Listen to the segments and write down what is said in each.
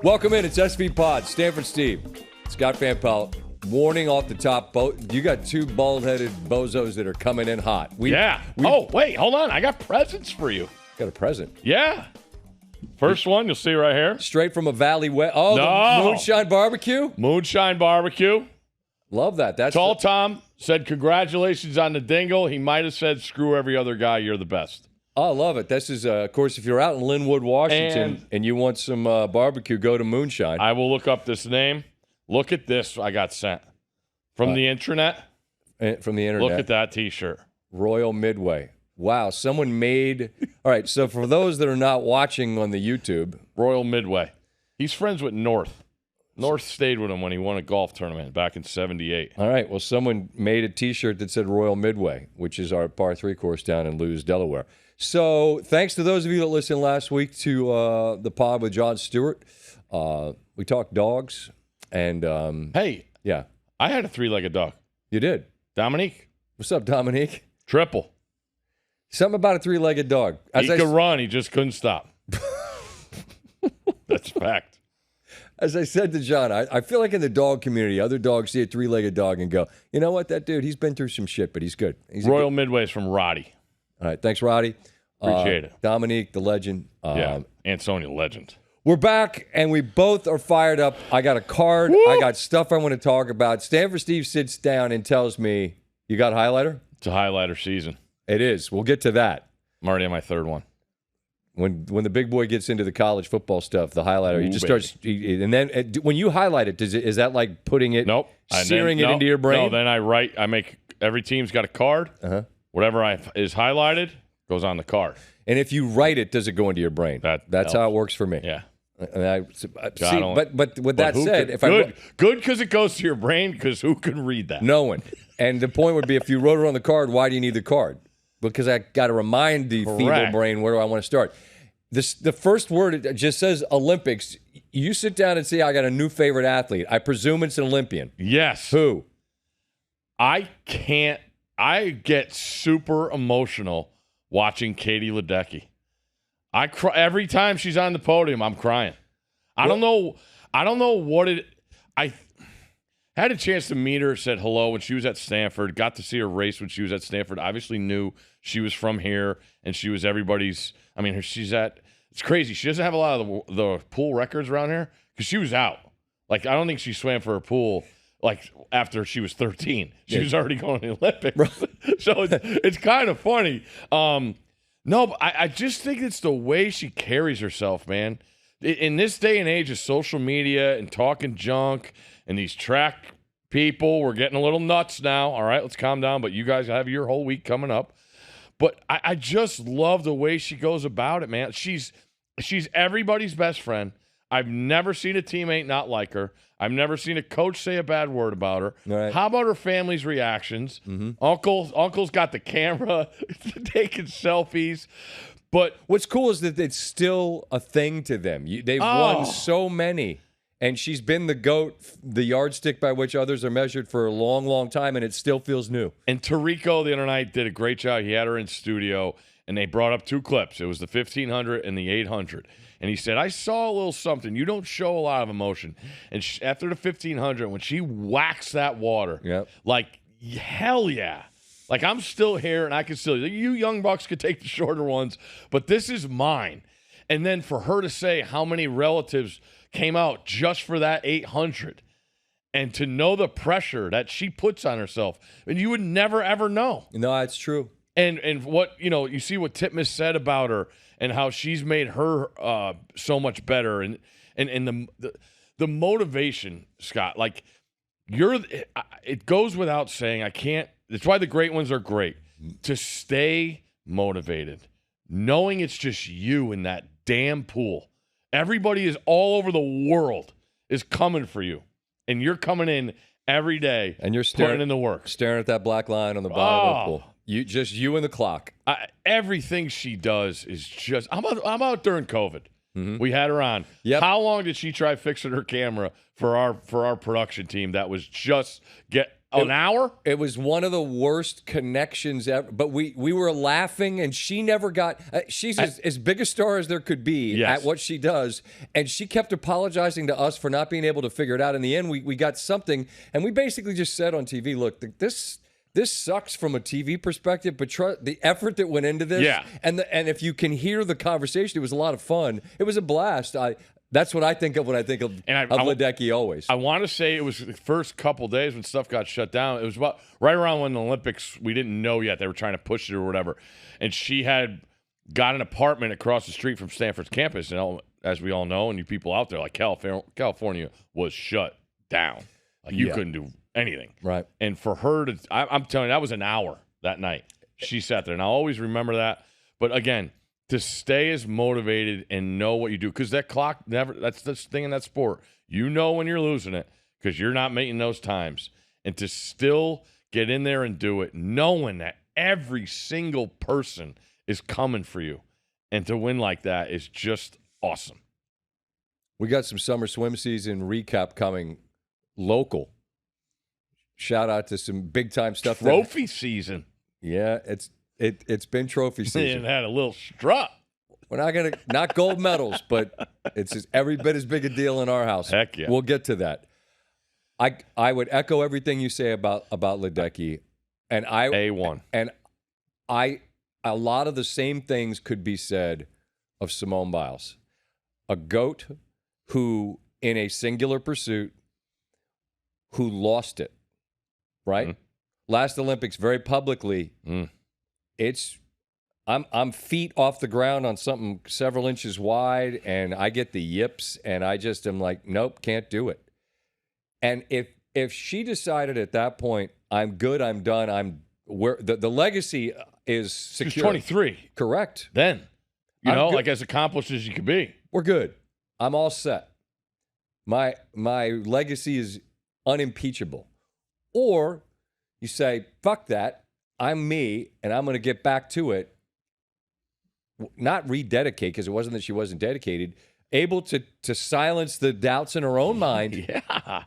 Welcome in. It's SVPod. Stanford Steve. Scott Van Pelt. Warning off the top. You got two bald-headed bozos that are coming in hot. Oh, wait. Hold on. I got presents for you. Got a present. Yeah. First one, you'll see right here. Straight from a Valley West. Oh, No. The Moonshine Barbecue? Moonshine Barbecue. Love that. That's Tall Tom said congratulations on the dingle. He might have said screw every other guy. You're the best. Oh, I love it. This is, of course, if you're out in Linwood, Washington, and you want some barbecue, go to Moonshine. I will look up this name. Look at this I got sent from the internet. From the internet. Look at that T-shirt. Royal Midway. Wow, someone made... All right, so for those that are not watching on the YouTube... Royal Midway. He's friends with North. North stayed with him when he won a golf tournament back in 78. All right, well, someone made a T-shirt that said Royal Midway, which is our par 3 course down in Lewes, Delaware. So thanks to those of you that listened last week to the pod with Jon Stewart. We talked dogs, and... hey. Yeah. I had a 3-legged dog. You did? Dominique. What's up, Dominique? Triple. Something about a 3-legged dog. He could run. He just couldn't stop. That's a fact. As I said to John, I feel like in the dog community, other dogs see a 3-legged dog and go, you know what, that dude, he's been through some shit, but he's good. Royal Midway's from Roddy. All right, thanks, Roddy. Appreciate it. Dominique, the legend. Yeah, Ansonia, legend. We're back, and we both are fired up. I got a card. Woo! I got stuff I want to talk about. Stanford Steve sits down and tells me, you got a highlighter? It's a highlighter season. It is. We'll get to that. I'm already on my third one. When the big boy gets into the college football stuff, the highlighter, he just starts. And then when you highlight it, is that like putting it, searing it into your brain? No, then I write. I make every team's got a card. Whatever is highlighted goes on the card. And if you write it, does it go into your brain? That's how it works for me. Yeah. But with that said, good because it goes to your brain. Because who can read that? No one. And the point would be, if you wrote it on the card, why do you need the card? Because I got to remind the feeble brain, where do I want to start? The first word, it just says Olympics. You sit down and say, I got a new favorite athlete. I presume it's an Olympian. Yes. Who? I get super emotional watching Katie Ledecky. I cry every time she's on the podium. I'm crying. I don't know what it. I had a chance to meet her. Said hello when she was at Stanford. Got to see her race when she was at Stanford. Obviously knew she was from here and she was everybody's. I mean, it's crazy. She doesn't have a lot of the pool records around here because she was out. Like, I don't think she swam for a pool like after she was 13. She was already going to the Olympics. So it's kind of funny. No, but I just think it's the way she carries herself, man. In this day and age of social media and talking junk and these track people, we're getting a little nuts now. All right, let's calm down. But you guys have your whole week coming up. But I just love the way she goes about it, man. She's everybody's best friend. I've never seen a teammate not like her. I've never seen a coach say a bad word about her. Right. How about her family's reactions? Uncle's got the camera taking selfies. But what's cool is that it's still a thing to them. They've won so many. And she's been the GOAT, the yardstick by which others are measured for a long, long time, and it still feels new. And Tirico the other night did a great job. He had her in studio, and they brought up 2 clips. It was the 1,500 and the 800. And he said, I saw a little something. You don't show a lot of emotion. And after the 1,500, when she whacks that water, like, hell yeah. Like, I'm still here, and I can still – you young bucks could take the shorter ones, but this is mine. And then for her to say how many relatives – came out just for that 800, and to know the pressure that she puts on herself, and you would never ever know. No, that's true. And what you see what Titmus said about her and how she's made her so much better, and the motivation, Scott. Like it goes without saying. I can't. That's why the great ones are great. To stay motivated, knowing it's just you in that damn pool. Everybody is all over the world is coming for you, and you're coming in every day, and you're putting in the work, staring at that black line on the bottom of the pool. You and the clock. Everything she does is just. I'm out during COVID. We had her on. Yep. How long did she try fixing her camera for our production team? That was just An hour? It was one of the worst connections ever. But we were laughing, and she never got. She's as big a star as there could be at what she does, and she kept apologizing to us for not being able to figure it out. In the end, we got something, and we basically just said on TV, "Look, this sucks from a TV perspective, but the effort that went into this, and if you can hear the conversation, it was a lot of fun. It was a blast. That's what I think of when I think of Ledecky always. I want to say it was the first couple days when stuff got shut down. It was about right around when the Olympics, we didn't know yet. They were trying to push it or whatever. And she had got an apartment across the street from Stanford's campus. And as we all know, and you people out there, like California was shut down. Like you couldn't do anything. Right. And for her to, I'm telling you, that was an hour that night. She sat there. And I'll always remember that. But again, to stay as motivated and know what you do, because that clock that's the thing in that sport. You know when you're losing it because you're not making those times. And to still get in there and do it, knowing that every single person is coming for you, and to win like that is just awesome. We got some summer swim season recap coming local. Shout out to some big-time stuff. Trophy season. Yeah, it's been trophy season. And had a little strut. We're not going to, not gold medals, but it's just every bit as big a deal in our house. Heck yeah. We'll get to that. I would echo everything you say about Ledecky. And A1. And a lot of the same things could be said of Simone Biles. A GOAT who, in a singular pursuit, who lost it, right? Mm-hmm. Last Olympics, very publicly, I'm feet off the ground on something several inches wide, and I get the yips, and I just am like, nope, can't do it. And if she decided at that point, I'm good, I'm done, the legacy is secure. She's 23. Correct. Then, like as accomplished as you could be. We're good. I'm all set. My legacy is unimpeachable. Or you say, fuck that, I'm me, and I'm going to get back to it. Not rededicate, because it wasn't that she wasn't dedicated. Able to silence the doubts in her own mind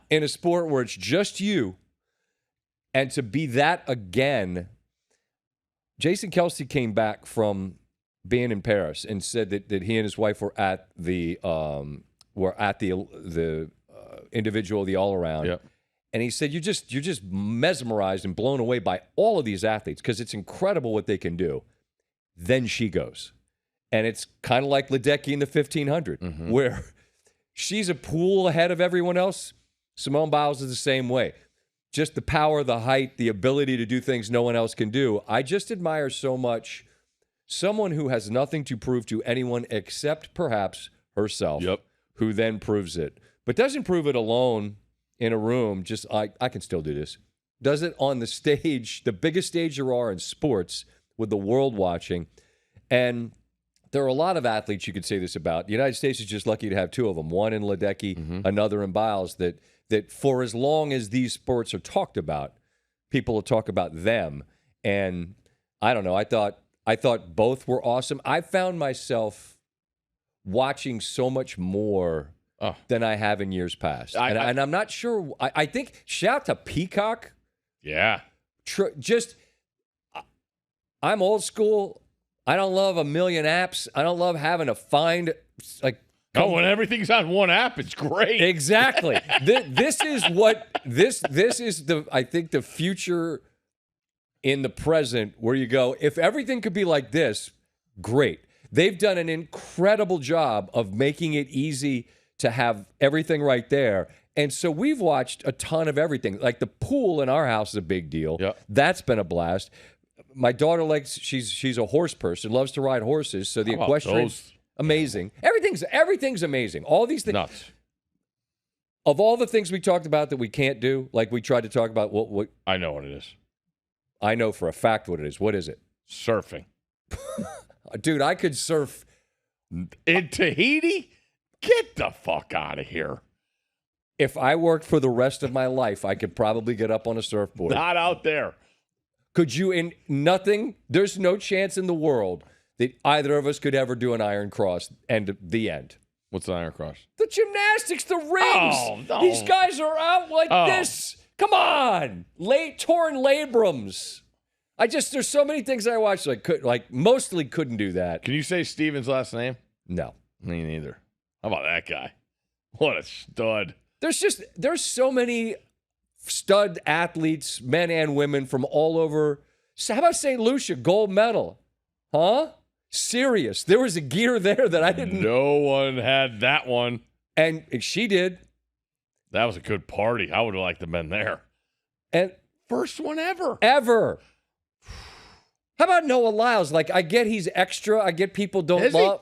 in a sport where it's just you, and to be that again. Jason Kelce came back from being in Paris and said that he and his wife were at the individual, the all around. Yep. And he said, you're just mesmerized and blown away by all of these athletes because it's incredible what they can do. Then she goes. And it's kind of like Ledecky in the 1500, where she's a pool ahead of everyone else. Simone Biles is the same way. Just the power, the height, the ability to do things no one else can do. I just admire so much someone who has nothing to prove to anyone except perhaps herself, who then proves it. But doesn't prove it alone in a room, just I can still do this. Does it on the stage, the biggest stage there are in sports, with the world watching. And there are a lot of athletes you could say this about. The United States is just lucky to have two of them, one in Ledecky, another in Biles, that for as long as these sports are talked about, people will talk about them. And I don't know, I thought both were awesome. I found myself watching so much more than I have in years past. And I'm not sure. I think, shout to Peacock. Yeah. I'm old school. I don't love a million apps. I don't love having to find, when everything's on one app, it's great. Exactly. This is I think the future in the present, where you go, if everything could be like this, great. They've done an incredible job of making it easy to have everything right there. And so we've watched a ton of everything. Like the pool in our house is a big deal. Yep. That's been a blast. My daughter she's a horse person, loves to ride horses. So the equestrian, amazing. Everything's amazing. All these things. Nuts. Of all the things we talked about that we can't do, like we tried to talk about what I know what it is. I know for a fact what it is. What is it? Surfing. Dude, I could surf in Tahiti? Get the fuck out of here. If I worked for the rest of my life, I could probably get up on a surfboard. Not out there. Could you, in nothing, there's no chance in the world that either of us could ever do an iron cross and the end. What's the iron cross? The gymnastics, the rings. Oh, no. These guys are out like this. Come on. Torn labrums. There's so many things I watched mostly couldn't do that. Can you say Steven's last name? No. Me neither. How about that guy? What a stud. There's so many stud athletes, men and women from all over. So how about St. Lucia, gold medal? Huh? Serious. There was a gear there that I didn't. No one had that one. And she did. That was a good party. I would have liked to have been there. And first one ever. Ever. How about Noah Lyles? I get he's extra. I get people don't love.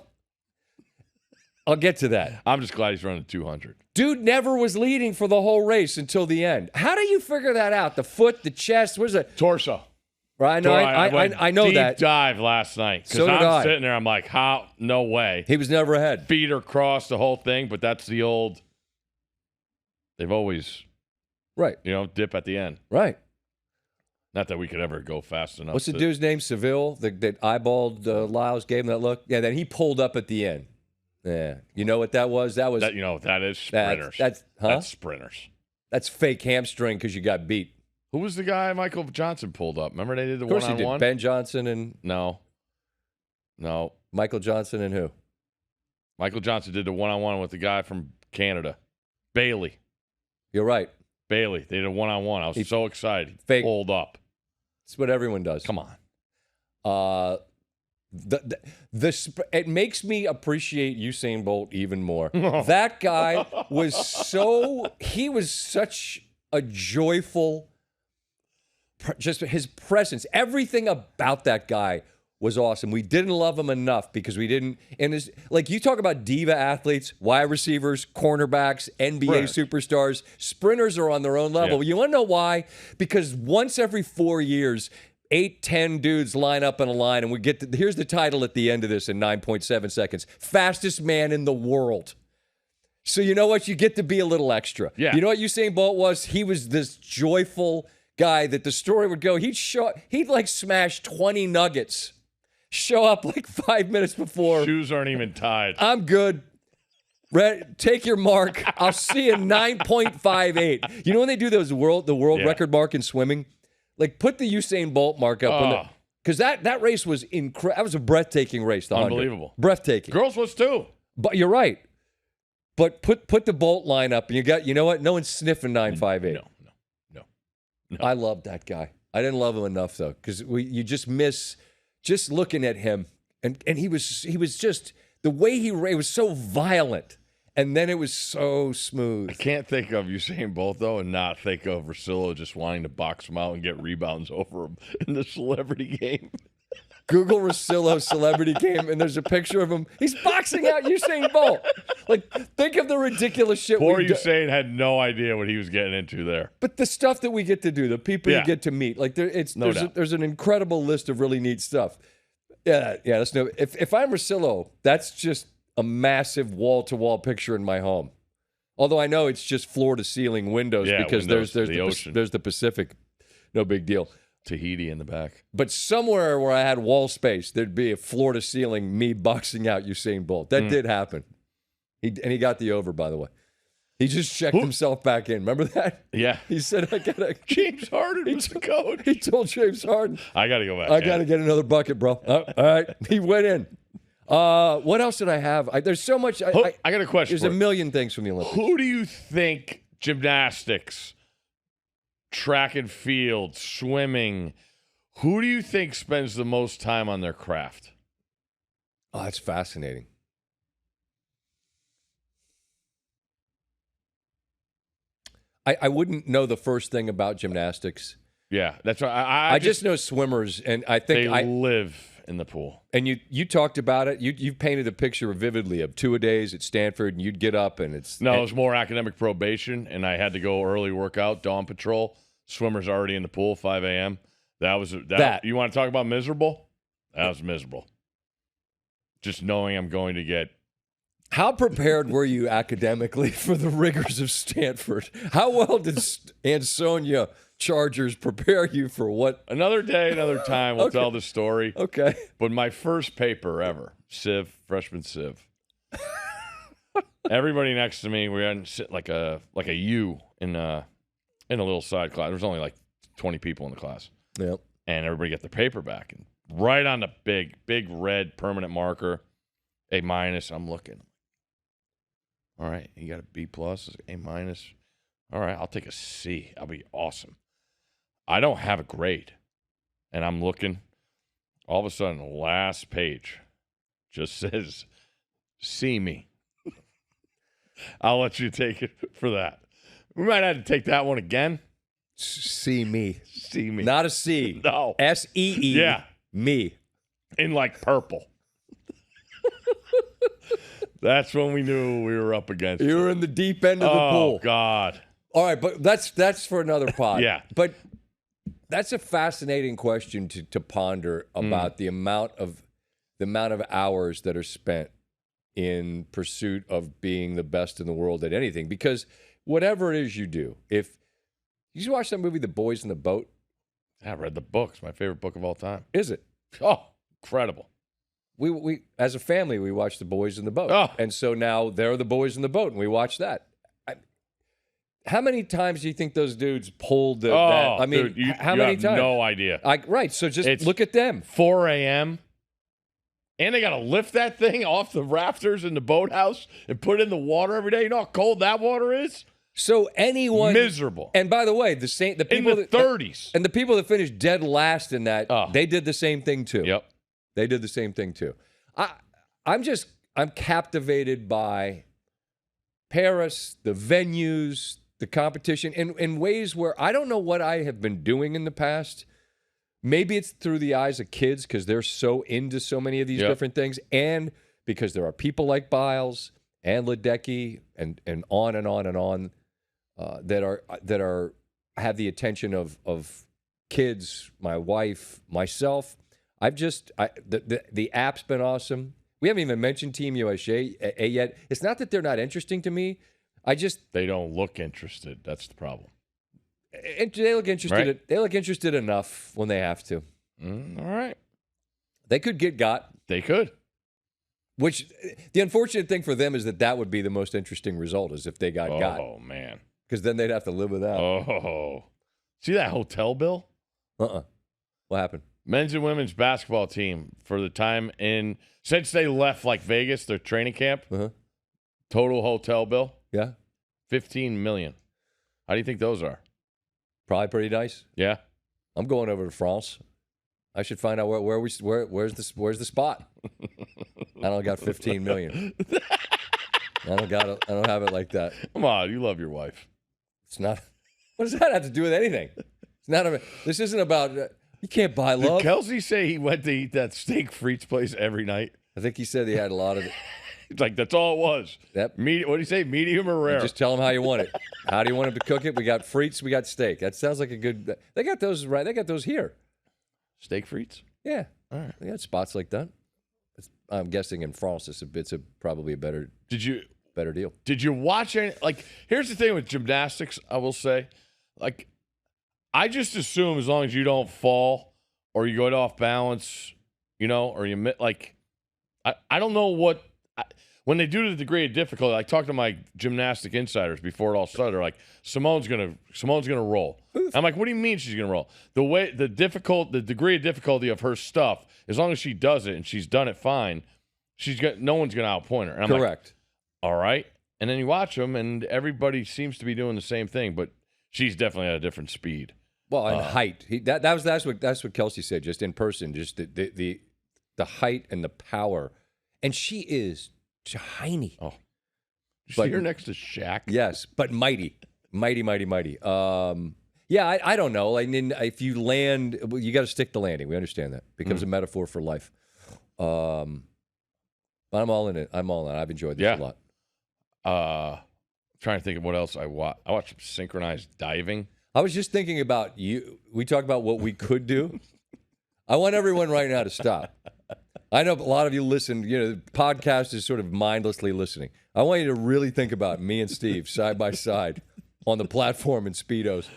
I'll get to that. I'm just glad he's running 200. Dude never was leading for the whole race until the end. How do you figure that out? The foot, the chest, what is it? Torso. Right, I know that. Deep dive last night. So did I'm sitting there, I'm like, how? No way. He was never ahead. Feet are crossed, the whole thing, but that's the old, they've always, dip at the end. Right. Not that we could ever go fast enough. What's the dude's name? Seville, that eyeballed Lyles, gave him that look? Yeah, then he pulled up at the end. Yeah. You know what that was? That is sprinters. That's sprinters. That's fake hamstring because you got beat. Who was the guy Michael Johnson pulled up? Remember they did the one-on-one? Of course he did. Ben Johnson and... No. Michael Johnson and who? Michael Johnson did the one-on-one with the guy from Canada. Bailey. You're right. Bailey. They did a one-on-one. I was so excited. Fake. Pulled up. It's what everyone does. Come on. It makes me appreciate Usain Bolt even more. That guy was such a joyful, just his presence, everything about that guy was awesome. We didn't love him enough because we didn't. And you talk about diva athletes, wide receivers, cornerbacks, NBA superstars, sprinters are on their own level. Yeah. You want to know why? Because once every 4 years, 8-10 dudes line up in a line, and here's the title at the end of this in 9.7 seconds: fastest man in the world. So you know what? You get to be a little extra. Yeah. You know what Usain Bolt was? He was this joyful guy that the story would go. He'd smash 20 nuggets, show up 5 minutes before. Shoes aren't even tied. I'm good. Take your mark. I'll see you 9.58. You know when they do the world record mark in swimming? Put the Usain Bolt mark up. Because that race was incredible. That was a breathtaking race. The 100. Unbelievable. Breathtaking. Girls was too. But you're right. But put the Bolt line up, and you know what? No one's sniffing 9.58. No. I loved that guy. I didn't love him enough, though, because you just miss just looking at him. And he was just, the way he ran was so violent. And then it was so smooth. I can't think of Usain Bolt, though, and not think of Russillo just wanting to box him out and get rebounds over him in the celebrity game. Google Russillo celebrity game, and there's a picture of him. He's boxing out Usain Bolt. Think of the ridiculous shit. Poor Usain had no idea what he was getting into there. But the stuff that we get to do, the people you get to meet, there's an incredible list of really neat stuff. Yeah. That's if I'm Russillo, that's just a massive wall-to-wall picture in my home. Although I know it's just floor-to-ceiling windows because there's the Pacific. No big deal. Tahiti in the back. But somewhere where I had wall space, there'd be a floor-to-ceiling me boxing out Usain Bolt. That did happen. He got the over, by the way. He just checked himself back in. Remember that? Yeah. He said, James Harden was the coach. He told James Harden. I got to go back. I got to get another bucket, bro. All right. He went in. What else did I have? There's so much. I got a question. There's a million things from the Olympics. Who do you think gymnastics, track and field, swimming, who do you think spends the most time on their craft? Oh, that's fascinating. I wouldn't know the first thing about gymnastics. Yeah, that's right. I just know swimmers, and I think they live in the pool. And you talked about it. You painted a picture vividly of 2-a-days at Stanford, and you'd get up, and it was more academic probation, and I had to go early workout, dawn patrol. Swimmers already in the pool, 5 a.m. That was that. You want to talk about miserable? That was miserable. Just knowing I'm going to get. How prepared were you academically for the rigors of Stanford? How well did Ansonia Chargers prepare you for what? Another day, another time. We'll tell the story. Okay. But my first paper ever, freshman Civ. Everybody next to me, we had sit like a U in in a little side class. There was only like 20 people in the class. Yep. And everybody got their paper back. And right on the big red permanent marker, A-. I'm looking. All right, you got a B+, A-. All right, I'll take a C. I'll be awesome. I don't have a grade. And I'm looking. All of a sudden, the last page just says, see me. I'll let you take it for that. We might have to take that one again. See me. See me. Not a C. No. S-E-E. Yeah. Me. In like purple. That's when we knew we were up against You were in the deep end of the pool. Oh, God. All right, but that's for another pod. Yeah. But that's a fascinating question to ponder about the amount of hours that are spent in pursuit of being the best in the world at anything. Because whatever it is you do, if you watch that movie, The Boys in the Boat? I read the book. It's my favorite book of all time. Is it? Oh, incredible. We as a family, we watched The Boys in the Boat. Oh. And so now they're the boys in the boat, and we watch that. How many times do you think those dudes pulled that? I mean, dude, how many have times? No idea. Right. So just look at them. 4 a.m. And they got to lift that thing off the rafters in the boathouse and put it in the water every day. You know how cold that water is? So anyone miserable. And by the way, the people in the 30s. And the people that finished dead last in that, they did the same thing too. Yep. They did the same thing too. I'm captivated by Paris, the venues, the competition in ways where I don't know what I have been doing in the past. Maybe it's through the eyes of kids because they're so into so many of these different things, and because there are people like Biles and Ledecky and on and on and on that have the attention of kids, my wife, myself. The app's been awesome. We haven't even mentioned Team USA yet. It's not that they're not interesting to me. They don't look interested. That's the problem. They look interested. Right? They look interested enough when they have to. All right. They could get got. They could. Which the unfortunate thing for them is that would be the most interesting result is if they got got. Oh man. Because then they'd have to live with that. Oh. See that hotel bill? What happened? Men's and women's basketball team for the time since they left like Vegas, their training camp. Total hotel bill. Yeah. $15 million. How do you think those are? Probably pretty nice. Yeah. I'm going over to France. I should find out where's the spot. I don't got 15 million. I don't have it like that. Come on, you love your wife. It's not. What does that have to do with anything? It's not. This isn't about. You can't buy love. Did Kelsey say he went to eat that steak frites place every night? I think he said he had a lot of it. It's like, that's all it was. Yep. What do you say, medium or rare? Just tell him how you want it. How do you want him to cook it? We got frites, we got steak. That sounds like a good. They got those right. They got those here. Steak frites? Yeah. All right. They got spots like that. I'm guessing in France, it's probably a better deal. Did you watch any? Like, here's the thing with gymnastics, I will say. Like, I just assume as long as you don't fall or you go off balance, or you like, I don't know what. When they do the degree of difficulty, I talked to my gymnastic insiders before it all started. They're like, Simone's gonna roll. I'm like, what do you mean she's gonna roll? The degree of difficulty of her stuff, as long as she does it and she's done it fine, no one's gonna outpoint her. And I'm correct. Like, all right. And then you watch them, and everybody seems to be doing the same thing, but she's definitely at a different speed. Well, and height. That's what Kelsey said. Just in person, just the height and the power, and she is tiny. Oh, you see her next to Shaq? Yes, but mighty. Yeah, I don't know. I mean, if you land, you got to stick the landing. We understand that. It becomes a metaphor for life. But I'm all in it. I've enjoyed this a lot. Trying to think of what else I watched. I watched synchronized diving. I was just thinking about you. We talk about what we could do. I want everyone right now to stop. I know a lot of you listen. The podcast is sort of mindlessly listening. I want you to really think about me and Steve side by side on the platform in Speedos,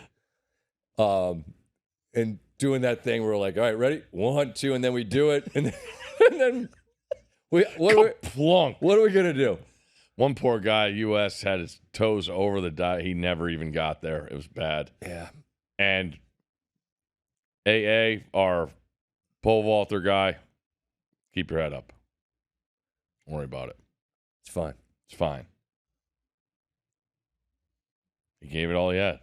and doing that thing where we're like, all right, ready? 1, 2, and then we do it, and then what are we gonna do? One poor guy, U.S., had his toes over the dive. He never even got there. It was bad. Yeah. And AA, our pole vaulter guy, keep your head up. Don't worry about it. It's fine. It's fine. He gave it all he had.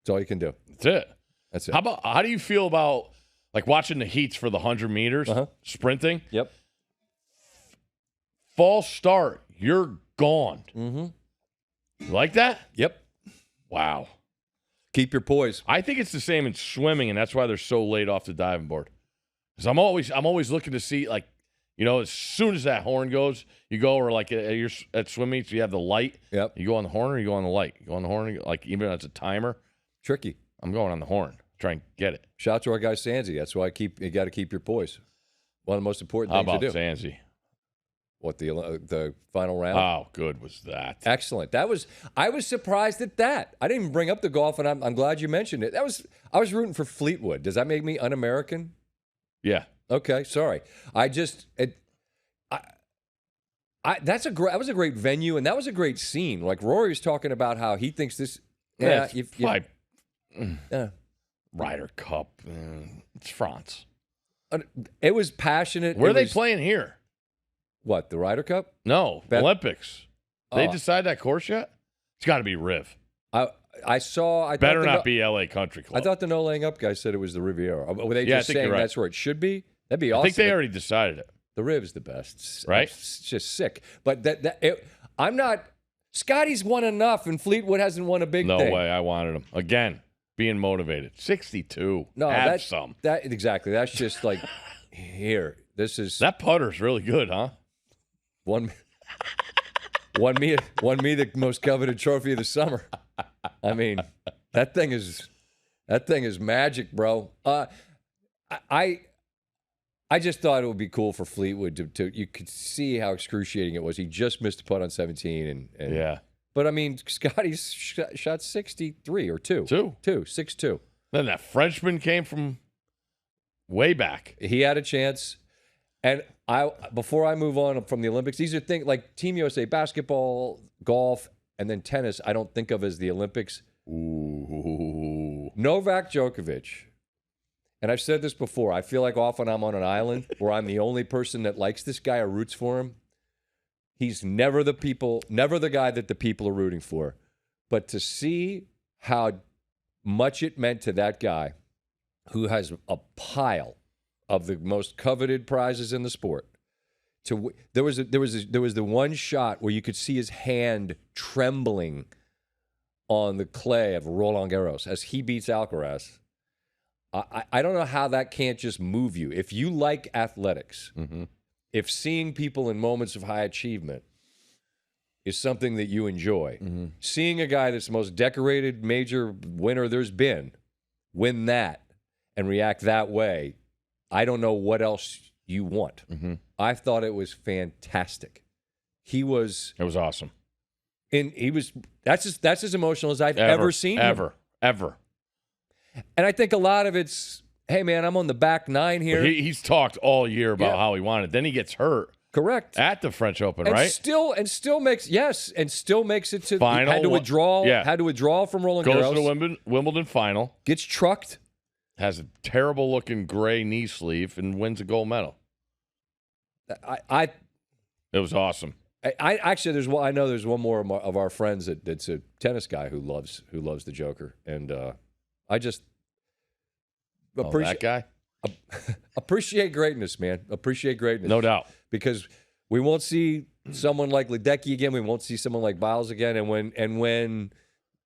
That's all you can do. That's it. That's it. How do you feel about like watching the heats for the 100 meters, sprinting? Yep. False start, you're gone. Mm-hmm. You like that? Yep. Wow. Keep your poise. I think it's the same in swimming, and that's why they're so late off the diving board. Because I'm always looking to see, like, you know, as soon as that horn goes, you go, or like at swim meets, you have the light. Yep. You go on the horn or you go on the light. You go on the horn, like even as a timer. Tricky. I'm going on the horn. Try and get it. Shout out to our guy Sanzi. That's why you got to keep your poise. One of the most important things to do. How about Sanzi? What, the final round? How good was that? Excellent. I was surprised at that. I didn't even bring up the golf, and I'm glad you mentioned it. I was rooting for Fleetwood. Does that make me un-American? Yeah. Okay, sorry. That was a great venue, and that was a great scene. Like Rory was talking about how he thinks this. Yeah, Ryder Cup. It's France. It was passionate. Where are they playing here? What, the Ryder Cup? No, Olympics. They decide that course yet? It's got to be Riv. I saw. Better not be LA Country Club. I thought the No Laying Up guy said it was the Riviera. Were they just saying that's where it should be? That'd be awesome. I think they already decided it. The Riv's the best, right? It's just sick. But I'm not. Scotty's won enough, and Fleetwood hasn't won a big thing. No way. I wanted him again. Being motivated. 62. No, have some. That exactly. That's just like here. This is that putter's really good, huh? Won me the most coveted trophy of the summer. I mean, that thing is magic, bro. I just thought it would be cool for Fleetwood to you could see how excruciating it was. He just missed a putt on 17 and yeah. But I mean, Scotty's shot 63 or 6-2. Then that Frenchman came from way back. He had a chance. And before I move on from the Olympics, these are things like Team USA basketball, golf, and then tennis. I don't think of as the Olympics. Ooh. Novak Djokovic. And I've said this before. I feel like often I'm on an island where I'm the only person that likes this guy or roots for him. He's never the guy that the people are rooting for. But to see how much it meant to that guy who has a pile of the most coveted prizes in the sport. There was the one shot where you could see his hand trembling on the clay of Roland Garros as he beats Alcaraz. I don't know how that can't just move you. If you like athletics, if seeing people in moments of high achievement is something that you enjoy, seeing a guy that's the most decorated major winner there's been win that and react that way, I don't know what else you want. I thought it was fantastic. It was awesome. And that's as emotional as I've ever seen him. Ever. And I think a lot of it's, hey man, I'm on the back nine here. He's talked all year about how he wanted. Then he gets hurt. Correct. At the French Open, and right? Still makes it to final. Had to withdraw. Yeah. Had to withdraw from Roland Garros. Goes to the Wimbledon final. Gets trucked. Has a terrible looking gray knee sleeve and wins a gold medal. It was awesome. I actually I know there's one more of our friends that's a tennis guy who loves the Joker, and I just appreciate that guy. Appreciate greatness, man. Appreciate greatness, no doubt, because we won't see someone like Ledecky again. We won't see someone like Biles again, and when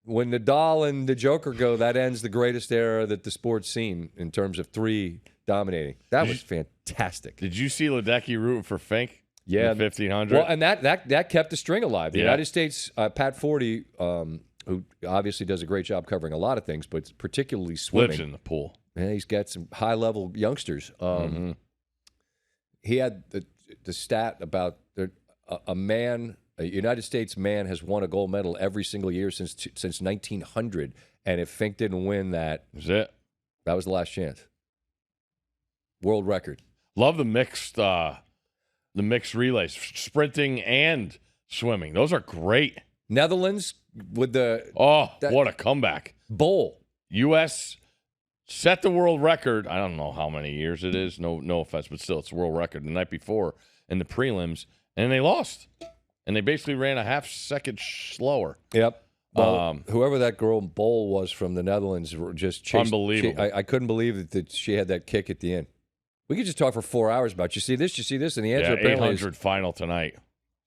Nadal and the Joker go, that ends the greatest era that the sport's seen in terms of three dominating. That was fantastic. Did you see Ledecky rooting for Fink? Yeah, 1500. Well, and that kept the string alive. The United States, Pat Forty, who obviously does a great job covering a lot of things, but particularly swimming. Lives in the pool. And he's got some high-level youngsters. He had the stat about a United States man has won a gold medal every single year since 1900, and if Fink didn't win that, that was the last chance. World record. Love the mixed the mixed relays, sprinting and swimming. Those are great. Netherlands with what a comeback. Bowl. U.S. set the world record. I don't know how many years it is. No offense, but still, it's a world record the night before in the prelims, and they lost. And they basically ran a half second slower. Yep. Well, whoever that girl Bowl was from the Netherlands just chased. Unbelievable. I couldn't believe that she had that kick at the end. We could just talk for 4 hours about you see this, and the answer apparently 800 final tonight.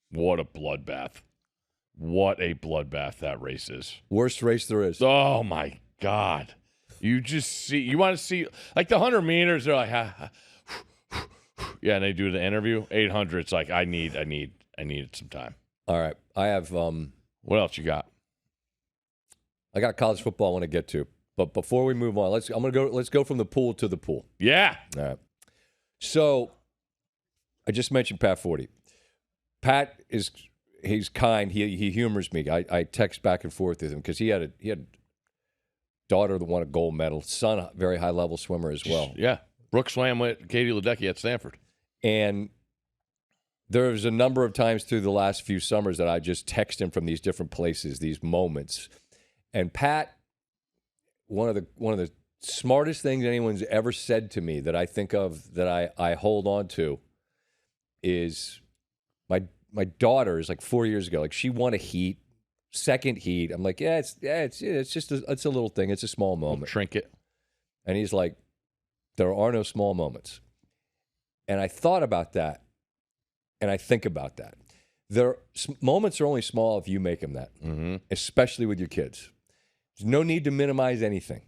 What a bloodbath. What a bloodbath that race is. Worst race there is. Oh, my God. You want to see, like the 100 meters, they're like, yeah, and they do the interview. 800, it's like, I need some time. All right. I have, what else you got? I got college football I want to get to. But before we move on, let's go from the pool to the pool. Yeah. All right. So I just mentioned Pat Forty. Pat he's kind. He humors me. I text back and forth with him because he had a daughter that won a gold medal, son a very high level swimmer as well. Yeah. Brooke swam with Katie Ledecky at Stanford. And there was a number of times through the last few summers that I just text him from these different places, these moments. And Pat, one of the smartest things anyone's ever said to me that I think of that I hold on to is my daughter is like 4 years ago. Like she won a heat, second heat. I'm like, it's just it's a little thing. It's a small moment. Trinket. And he's like, there are no small moments. And I thought about that, and I think about that. Moments are only small if you make them that, especially with your kids. There's no need to minimize anything.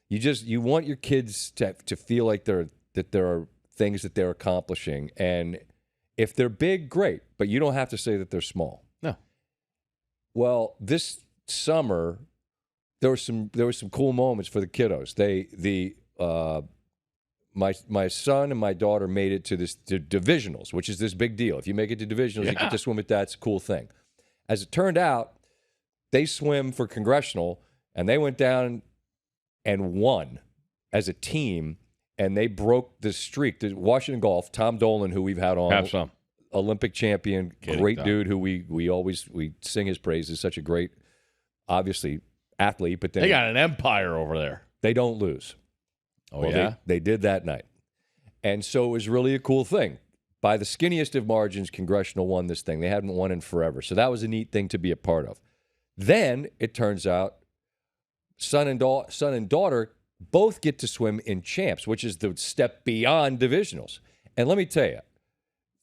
You want your kids to feel like there are things that they're accomplishing, and if they're big, great, but you don't have to say that they're small. No. Well, this summer there were some cool moments for the kiddos. My son and my daughter made it to divisionals, which is this big deal. If you make it to divisionals, you get to swim at that. It's a cool thing. As it turned out, they swim for congressional, and they went down and won as a team, and they broke the streak. The Washington Golf, Tom Dolan, who we've had on, have some Olympic champion, great dude, who we sing his praises. Such a great, obviously, athlete. But then they got an empire over there. They don't lose. Oh, well, yeah? They did that night. And so it was really a cool thing. By the skinniest of margins, Congressional won this thing. They hadn't won in forever. So that was a neat thing to be a part of. Then it turns out son and daughter both get to swim in champs, which is the step beyond divisionals. And let me tell you,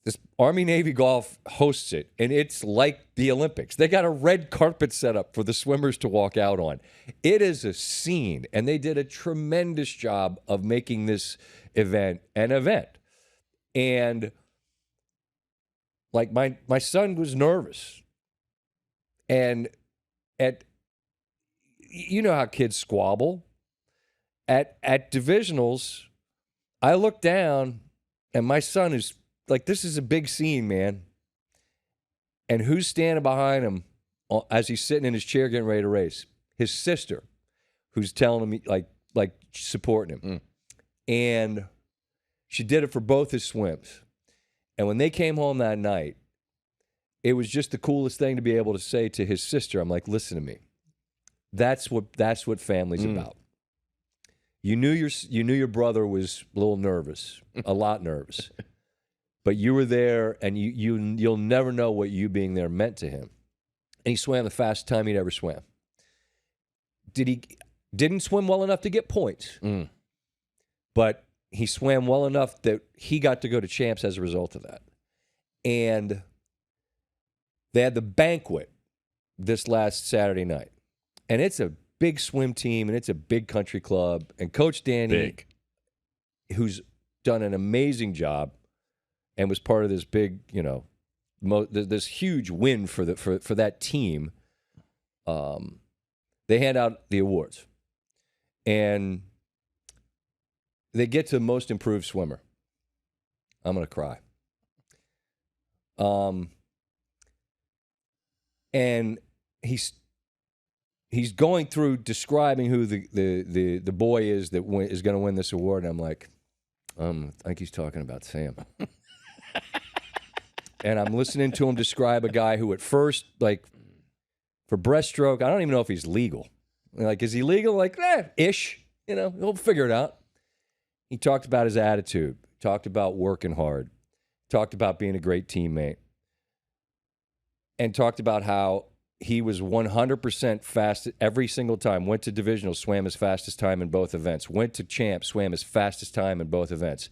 this Army-Navy Golf hosts it, and it's like the Olympics. They got a red carpet set up for the swimmers to walk out on. It is a scene, and they did a tremendous job of making this event an event. And like my son was nervous. And you know how kids squabble. At divisionals, I look down, and my son is like, this is a big scene, man. And who's standing behind him as he's sitting in his chair getting ready to race? His sister, who's telling him, like supporting him. And she did it for both his swims. And when they came home that night, it was just the coolest thing to be able to say to his sister. I'm like, listen to me. That's what family's about. You knew your brother was a little nervous, a lot nervous. But you were there, and you'll never know what you being there meant to him. And he swam the fastest time he'd ever swam. Didn't swim well enough to get points. But he swam well enough that he got to go to champs as a result of that. And they had the banquet this last Saturday night. And it's a big swim team, and it's a big country club. And Coach Danny, who's done an amazing job and was part of this big, this huge win for that team, they hand out the awards. And they get to most improved swimmer. I'm going to cry. And he's going through describing who the boy is that is going to win this award, and I'm like, I think he's talking about Sam. And I'm listening to him describe a guy who at first, like, for breaststroke, I don't even know if he's legal. Like, is he legal? Like, ish. You know, he'll figure it out. He talked about his attitude, talked about working hard, talked about being a great teammate, and talked about how he was 100% fast every single time. Went to divisional, swam his fastest time in both events. Went to champ, swam his fastest time in both events.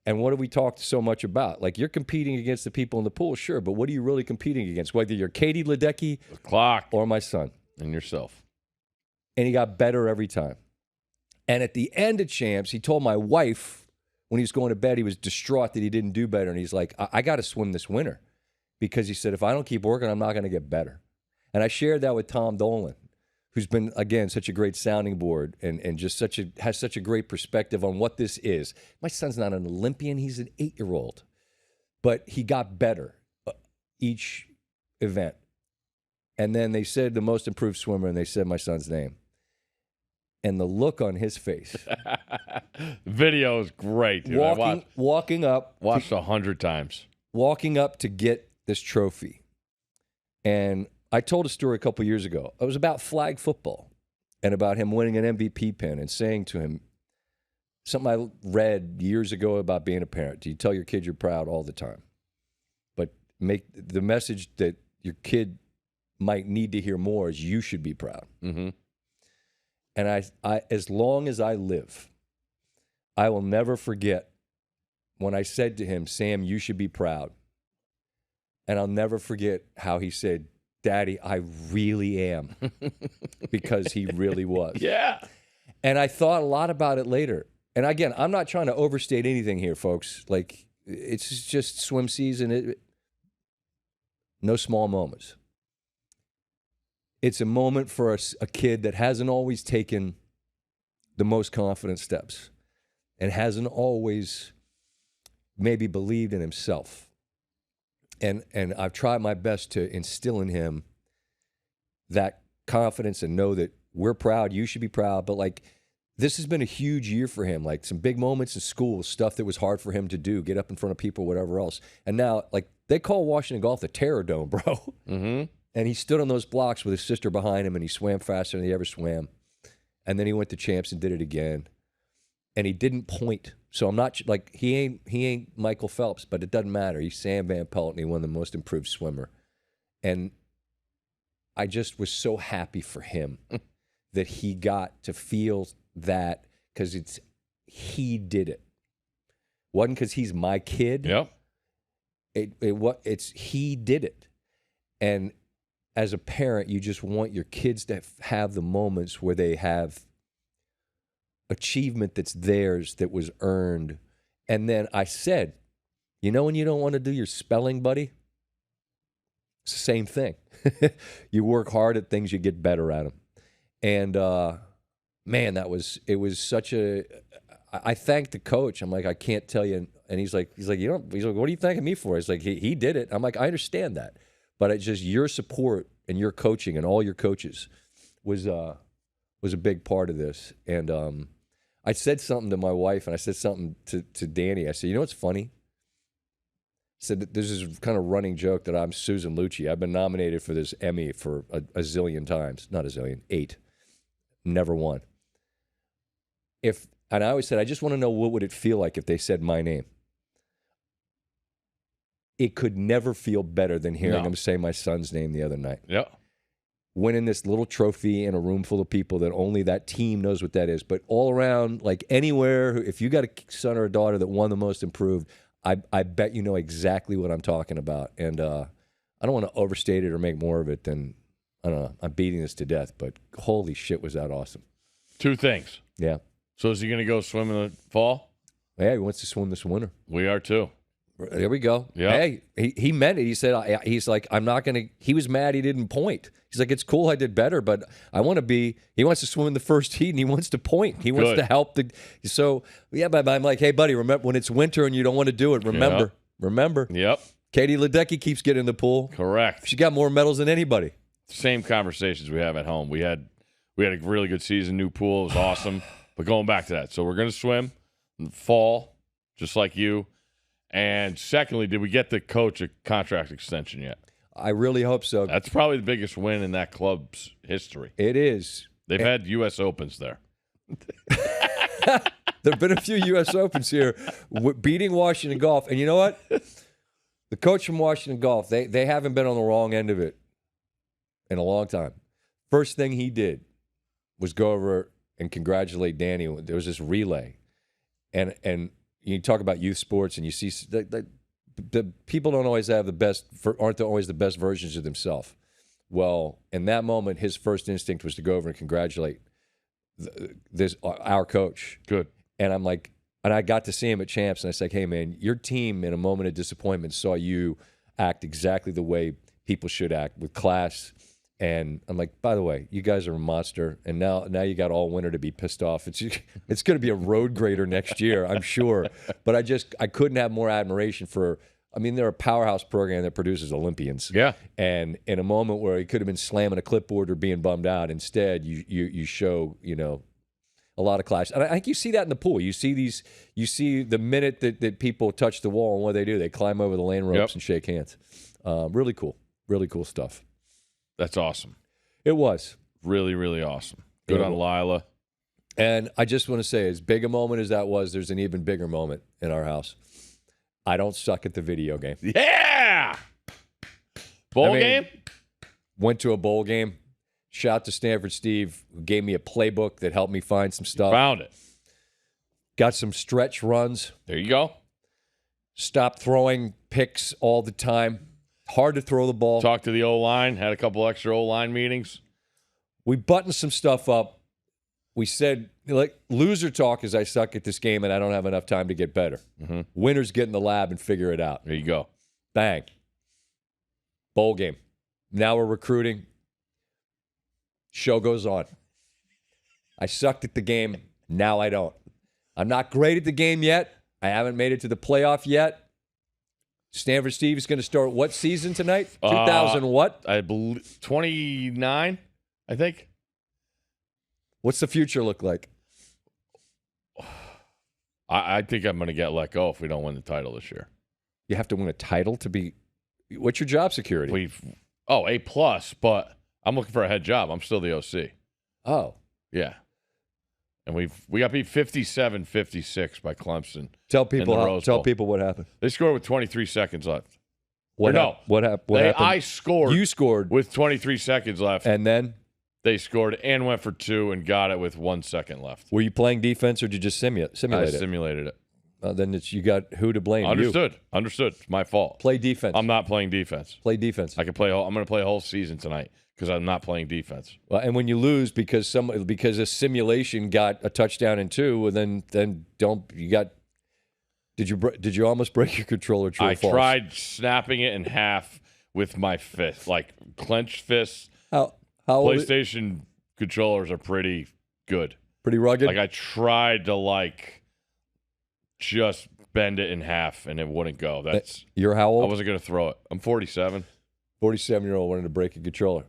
And what have we talked so much about? Like, you're competing against the people in the pool, sure, but what are you really competing against? Whether you're Katie Ledecky, the clock, or my son. And yourself. And he got better every time. And at the end of champs, he told my wife when he was going to bed, he was distraught that he didn't do better. And he's like, I got to swim this winter. Because he said, if I don't keep working, I'm not going to get better. And I shared that with Tom Dolan, who's been, again, such a great sounding board and just has such a great perspective on what this is. My son's not an Olympian. He's an 8-year-old. But he got better each event. And then they said the most improved swimmer, and they said my son's name. And the look on his face. Video is great, dude. Walking up. Watched 100 times. Walking up to get this trophy. And I told a story a couple years ago. It was about flag football and about him winning an MVP pin and saying to him something I read years ago about being a parent. You tell your kid you're proud all the time. But make the message that your kid might need to hear more is you should be proud. Mm-hmm. And I, as long as I live, I will never forget when I said to him, Sam, you should be proud. And I'll never forget how he said, Daddy, I really am. Because he really was. Yeah. And I thought a lot about it later. And again, I'm not trying to overstate anything here, folks. Like, it's just swim season. No small moments. It's a moment for a kid that hasn't always taken the most confident steps and hasn't always maybe believed in himself. And I've tried my best to instill in him that confidence and know that we're proud, you should be proud. But, like, this has been a huge year for him. Like, some big moments in school, stuff that was hard for him to do, get up in front of people, whatever else. And now, like, they call Washington Golf the Terror Dome, bro. Mm-hmm. And he stood on those blocks with his sister behind him, and he swam faster than he ever swam. And then he went to champs and did it again. And he didn't point. So I'm not like he ain't Michael Phelps, but it doesn't matter. He's Sam Van Pelt, and he won the most improved swimmer. And I just was so happy for him that he got to feel that because he did it. Wasn't because he's my kid. Yep. He did it. And as a parent, you just want your kids to have the moments where they have achievement that's theirs, that was earned. And then I said, you know when you don't want to do your spelling, buddy? It's the same thing. You work hard at things, you get better at them. And, man, it was such a, I thanked the coach. I'm like, I can't tell you. And he's like, what are you thanking me for? He's like, he did it. I'm like, I understand that. But it's just your support and your coaching and all your coaches was a big part of this. And I said something to my wife, and I said something to Danny. I said, you know what's funny? I said that there's this kind of running joke that I'm Susan Lucci. I've been nominated for this Emmy for a zillion times. Not a zillion, 8. Never won. And I always said, I just want to know what would it feel like if they said my name. It could never feel better than hearing him say my son's name the other night. Yeah. Winning this little trophy in a room full of people that only that team knows what that is. But all around, like anywhere, if you got a son or a daughter that won the most improved, I bet you know exactly what I'm talking about. And I don't want to overstate it or make more of it than, I don't know, I'm beating this to death. But holy shit, was that awesome. 2 things. Yeah. So is he going to go swim in the fall? Yeah, he wants to swim this winter. We are too. There we go. Yeah. Hey, he meant it. He said, he's like, I'm not going to, he was mad he didn't point. He's like, it's cool I did better, but I want to be, he wants to swim in the first heat and he wants to point. He wants to help so, yeah, but I'm like, hey, buddy, remember when it's winter and you don't want to do it, remember. Yep. Katie Ledecky keeps getting in the pool. Correct. She got more medals than anybody. Same conversations we have at home. We had a really good season, new pool. It was awesome. But going back to that, so we're going to swim in the fall, just like you. And secondly, did we get the coach a contract extension yet? I really hope so. That's probably the biggest win in that club's history. It is. They've had U.S. Opens there. There have been a few U.S. Opens here beating Washington Golf. And you know what? The coach from Washington Golf, they haven't been on the wrong end of it in a long time. First thing he did was go over and congratulate Danny. There was this relay. And you talk about youth sports, and you see the people don't always have aren't always the best versions of themselves. Well, in that moment, his first instinct was to go over and congratulate our coach. Good. And I'm like, and I got to see him at Champs, and I said, hey, man, your team in a moment of disappointment saw you act exactly the way people should act, with class. And I'm like, by the way, you guys are a monster, and now you got all winter to be pissed off. It's going to be a road grader next year, I'm sure. But I couldn't have more admiration for. I mean, they're a powerhouse program that produces Olympians. Yeah. And in a moment where he could have been slamming a clipboard or being bummed out, instead you show a lot of class. And I think you see that in the pool. You see the minute that people touch the wall, and what do? They climb over the lane ropes and shake hands. Really cool stuff. That's awesome. It was. Really, really awesome. Good on Lila. And I just want to say, as big a moment as that was, there's an even bigger moment in our house. I don't suck at the video game. Yeah! Bowl game? Went to a bowl game. Shout out to Stanford Steve, who gave me a playbook that helped me find some stuff. Found it. Got some stretch runs. There you go. Stopped throwing picks all the time. Hard to throw the ball. Talked to the O-line. Had a couple extra O-line meetings. We buttoned some stuff up. We said, loser talk is I suck at this game and I don't have enough time to get better. Mm-hmm. Winners get in the lab and figure it out. There you go. Bang. Bowl game. Now we're recruiting. Show goes on. I sucked at the game. Now I don't. I'm not great at the game yet. I haven't made it to the playoff yet. Stanford Steve is going to start what season tonight? 2000 what? I believe 29, I think. What's the future look like? I think I'm going to get let go if we don't win the title this year. You have to win a title to be. What's your job security? A+, but I'm looking for a head job. I'm still the OC. Oh. Yeah. And we got beat 57-56 by Clemson. Tell people what happened. They scored with 23 seconds left. What happened? I scored. You scored with 23 seconds left. And then? They scored and went for 2 and got it with 1 second left. Were you playing defense or did you just simulate it? I simulated it. Then you got who to blame? Understood. It's my fault. Play defense. I'm not playing defense. Play defense. I'm going to play a whole season tonight because I'm not playing defense. Well, and when you lose because a simulation got a touchdown and 2, then did you almost break your controller? True or false? I tried snapping it in half with my fist, like clenched fists. How PlayStation controllers are pretty good. Pretty rugged? Like I tried to just bend it in half and it wouldn't go. You're how old? I wasn't going to throw it. I'm 47. 47-year-old wanted to break a controller.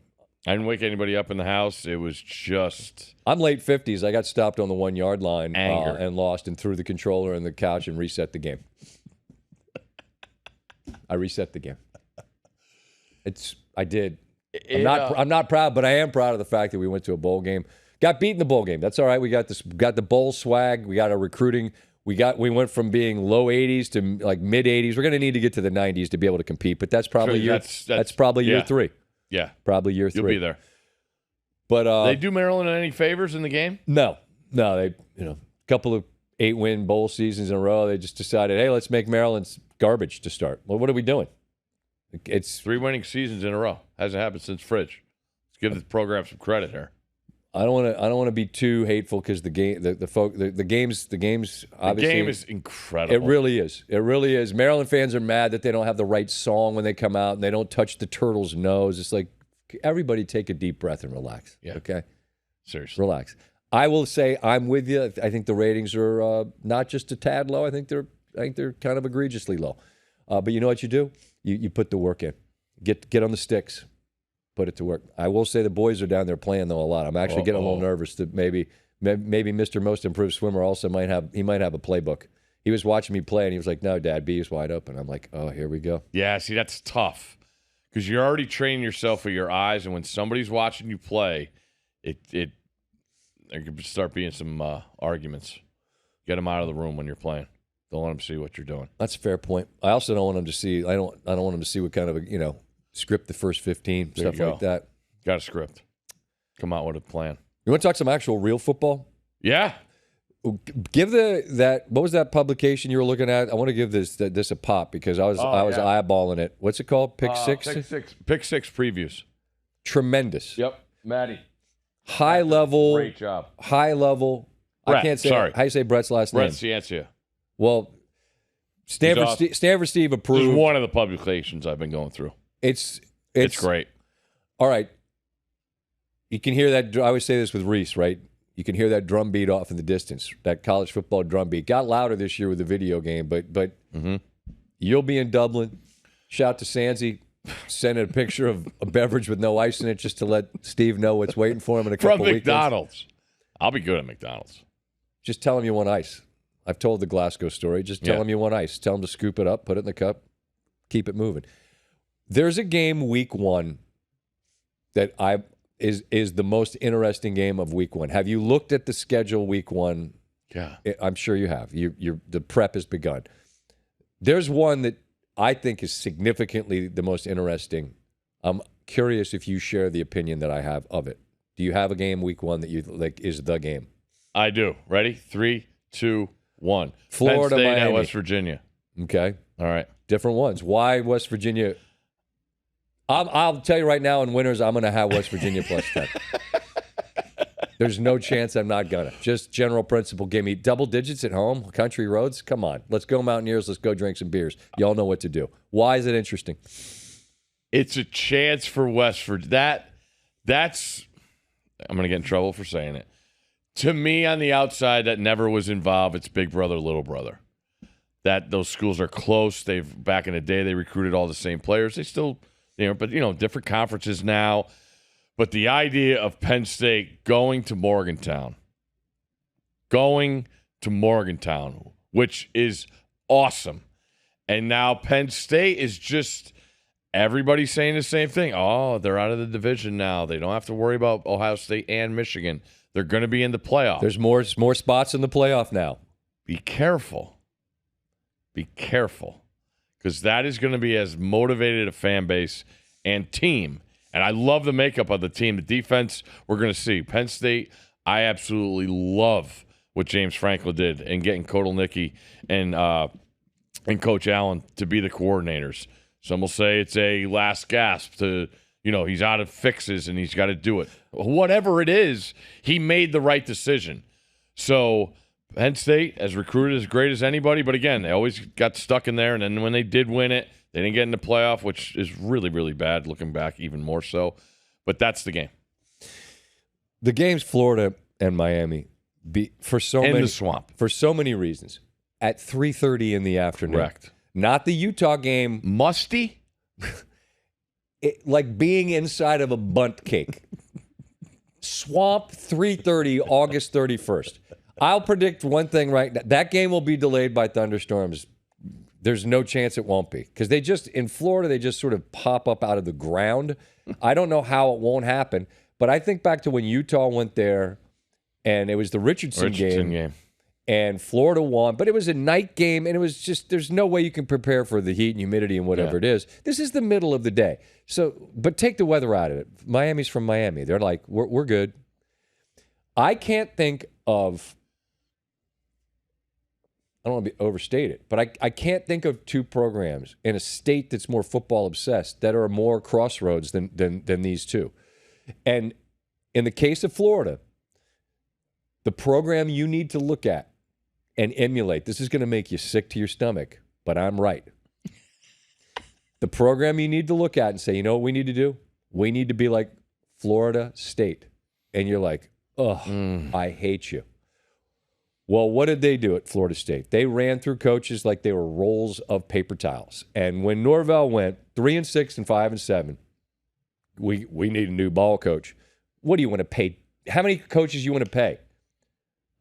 I didn't wake anybody up in the house. It was just... I'm late 50s. I got stopped on the 1-yard line and lost and threw the controller in the couch and reset the game. I reset the game. I did. I'm not proud, but I am proud of the fact that we went to a bowl game. Got beat in the bowl game. That's all right. We got the bowl swag. We got our recruiting. We went from being low 80s to mid 80s. We're going to need to get to the 90s to be able to compete, but that's probably that's probably year 3. Yeah. Probably year 3. You'll be there. But they do Maryland any favors in the game? No. They a couple of 8-win bowl seasons in a row. They just decided, hey, let's make Maryland's garbage to start. Well, what are we doing? It's 3 winning seasons in a row. Hasn't happened since Fridge. Let's give the program some credit here. I don't want to be too hateful because the games obviously the game is incredible. It really is. Maryland fans are mad that they don't have the right song when they come out and they don't touch the turtle's nose. It's like everybody take a deep breath and relax. Yeah. Okay. Seriously. Relax. I will say I'm with you. I think the ratings are not just a tad low. I think they're kind of egregiously low. But you know what you do? You put the work in. Get on the sticks. Put it to work. I will say the boys are down there playing though a lot. I'm actually getting a little nervous that maybe Mr. Most Improved Swimmer also might have a playbook He was watching me play, and he was like, "No, Dad, B is wide open." I'm like, "Oh, here we go." Yeah, see, that's tough because you're already training yourself with your eyes, and when somebody's watching you play, there could start being some arguments. Get them out of the room when you're playing. Don't let them see what you're doing. That's a fair point. I also don't want them to see. I don't want them to see what kind of a script the first 15 stuff like that. Got a script. Come out with a plan. You want to talk some actual real football? Yeah. Give what was that publication you were looking at? I want to give this a pop because I was eyeballing it. What's it called? Pick Six? Pick Six previews. Tremendous. Yep. Maddie. High level. Great job. High level. Brett, I can't say sorry. how you say Brett's last name. Brett Ciancia. Well, Stanford Steve approved. This is one of the publications I've been going through. It's great. All right. You can hear that. I always say this with Reese, right? You can hear that drum beat off in the distance, that college football drum beat. Got louder this year with the video game, but you'll be in Dublin. Shout to Sansi. Send a picture of a beverage with no ice in it just to let Steve know what's waiting for him in a couple From weekends. McDonald's. I'll be good at McDonald's. Just tell him you want ice. I've told the Glasgow story. Just tell him you want ice. Tell him to scoop it up, put it in the cup, keep it moving. There's a game week 1 that is the most interesting game of week 1. Have you looked at the schedule week 1? Yeah. I'm sure you have. The prep has begun. There's one that I think is significantly the most interesting. I'm curious if you share the opinion that I have of it. Do you have a game week 1 that you like is the game? I do. Ready? 3, 2, 1. Florida, Penn State Miami. at West Virginia. Okay. All right. Different ones. Why West Virginia? I'll tell you right now, in winners, I'm going to have West Virginia plus 10. There's no chance I'm not going to. Just general principle. Give me double digits at home, country roads. Come on. Let's go Mountaineers. Let's go drink some beers. Y'all know what to do. Why is it interesting? It's a chance for West Virginia. That's I'm going to get in trouble for saying it. To me, on the outside, that never was involved. It's big brother, little brother. That those schools are close. Back in the day, they recruited all the same players. They still, but different conferences now. But the idea of Penn State going to Morgantown, which is awesome. And now Penn State is just everybody's saying the same thing. Oh, they're out of the division now. They don't have to worry about Ohio State and Michigan. They're going to be in the playoff. There's more spots in the playoff now. Be careful. Be careful. Because that is going to be as motivated a fan base and team. And I love the makeup of the team. The defense, we're going to see. Penn State, I absolutely love what James Franklin did in getting Kotelnicki and Coach Allen to be the coordinators. Some will say it's a last gasp to, he's out of fixes and he's got to do it. Whatever it is, he made the right decision. So Penn State has recruited as great as anybody, but again, they always got stuck in there. And then when they did win it, they didn't get in the playoff, which is really, really bad looking back, even more so. But that's the game. The game's Florida and Miami for so the swamp. For so many reasons. At 3:30 in the afternoon. Correct. Not the Utah game. Musty? Like being inside of a bundt cake. Swamp, 3:30, August 31st. I'll predict one thing right now. That game will be delayed by thunderstorms. There's no chance it won't be. Because in Florida, they just sort of pop up out of the ground. I don't know how it won't happen. But I think back to when Utah went there, and it was the Richardson game. And Florida won, but it was a night game, and it was just, there's no way you can prepare for the heat and humidity and whatever it is. This is the middle of the day. So, but take the weather out of it. Miami's from Miami. They're like, we're good. I can't think of, I don't want to be overstated, but I can't think of two programs in a state that's more football obsessed that are more crossroads than these two. And in the case of Florida, the program you need to look at and emulate, this is going to make you sick to your stomach, but I'm right. The program you need to look at and say, you know what we need to do? We need to be like Florida State. And you're like, I hate you. Well, what did they do at Florida State? They ran through coaches like they were rolls of paper towels. And when Norvell went 3-6 and 5-7, we need a new ball coach. What do you want to pay? How many coaches you want to pay?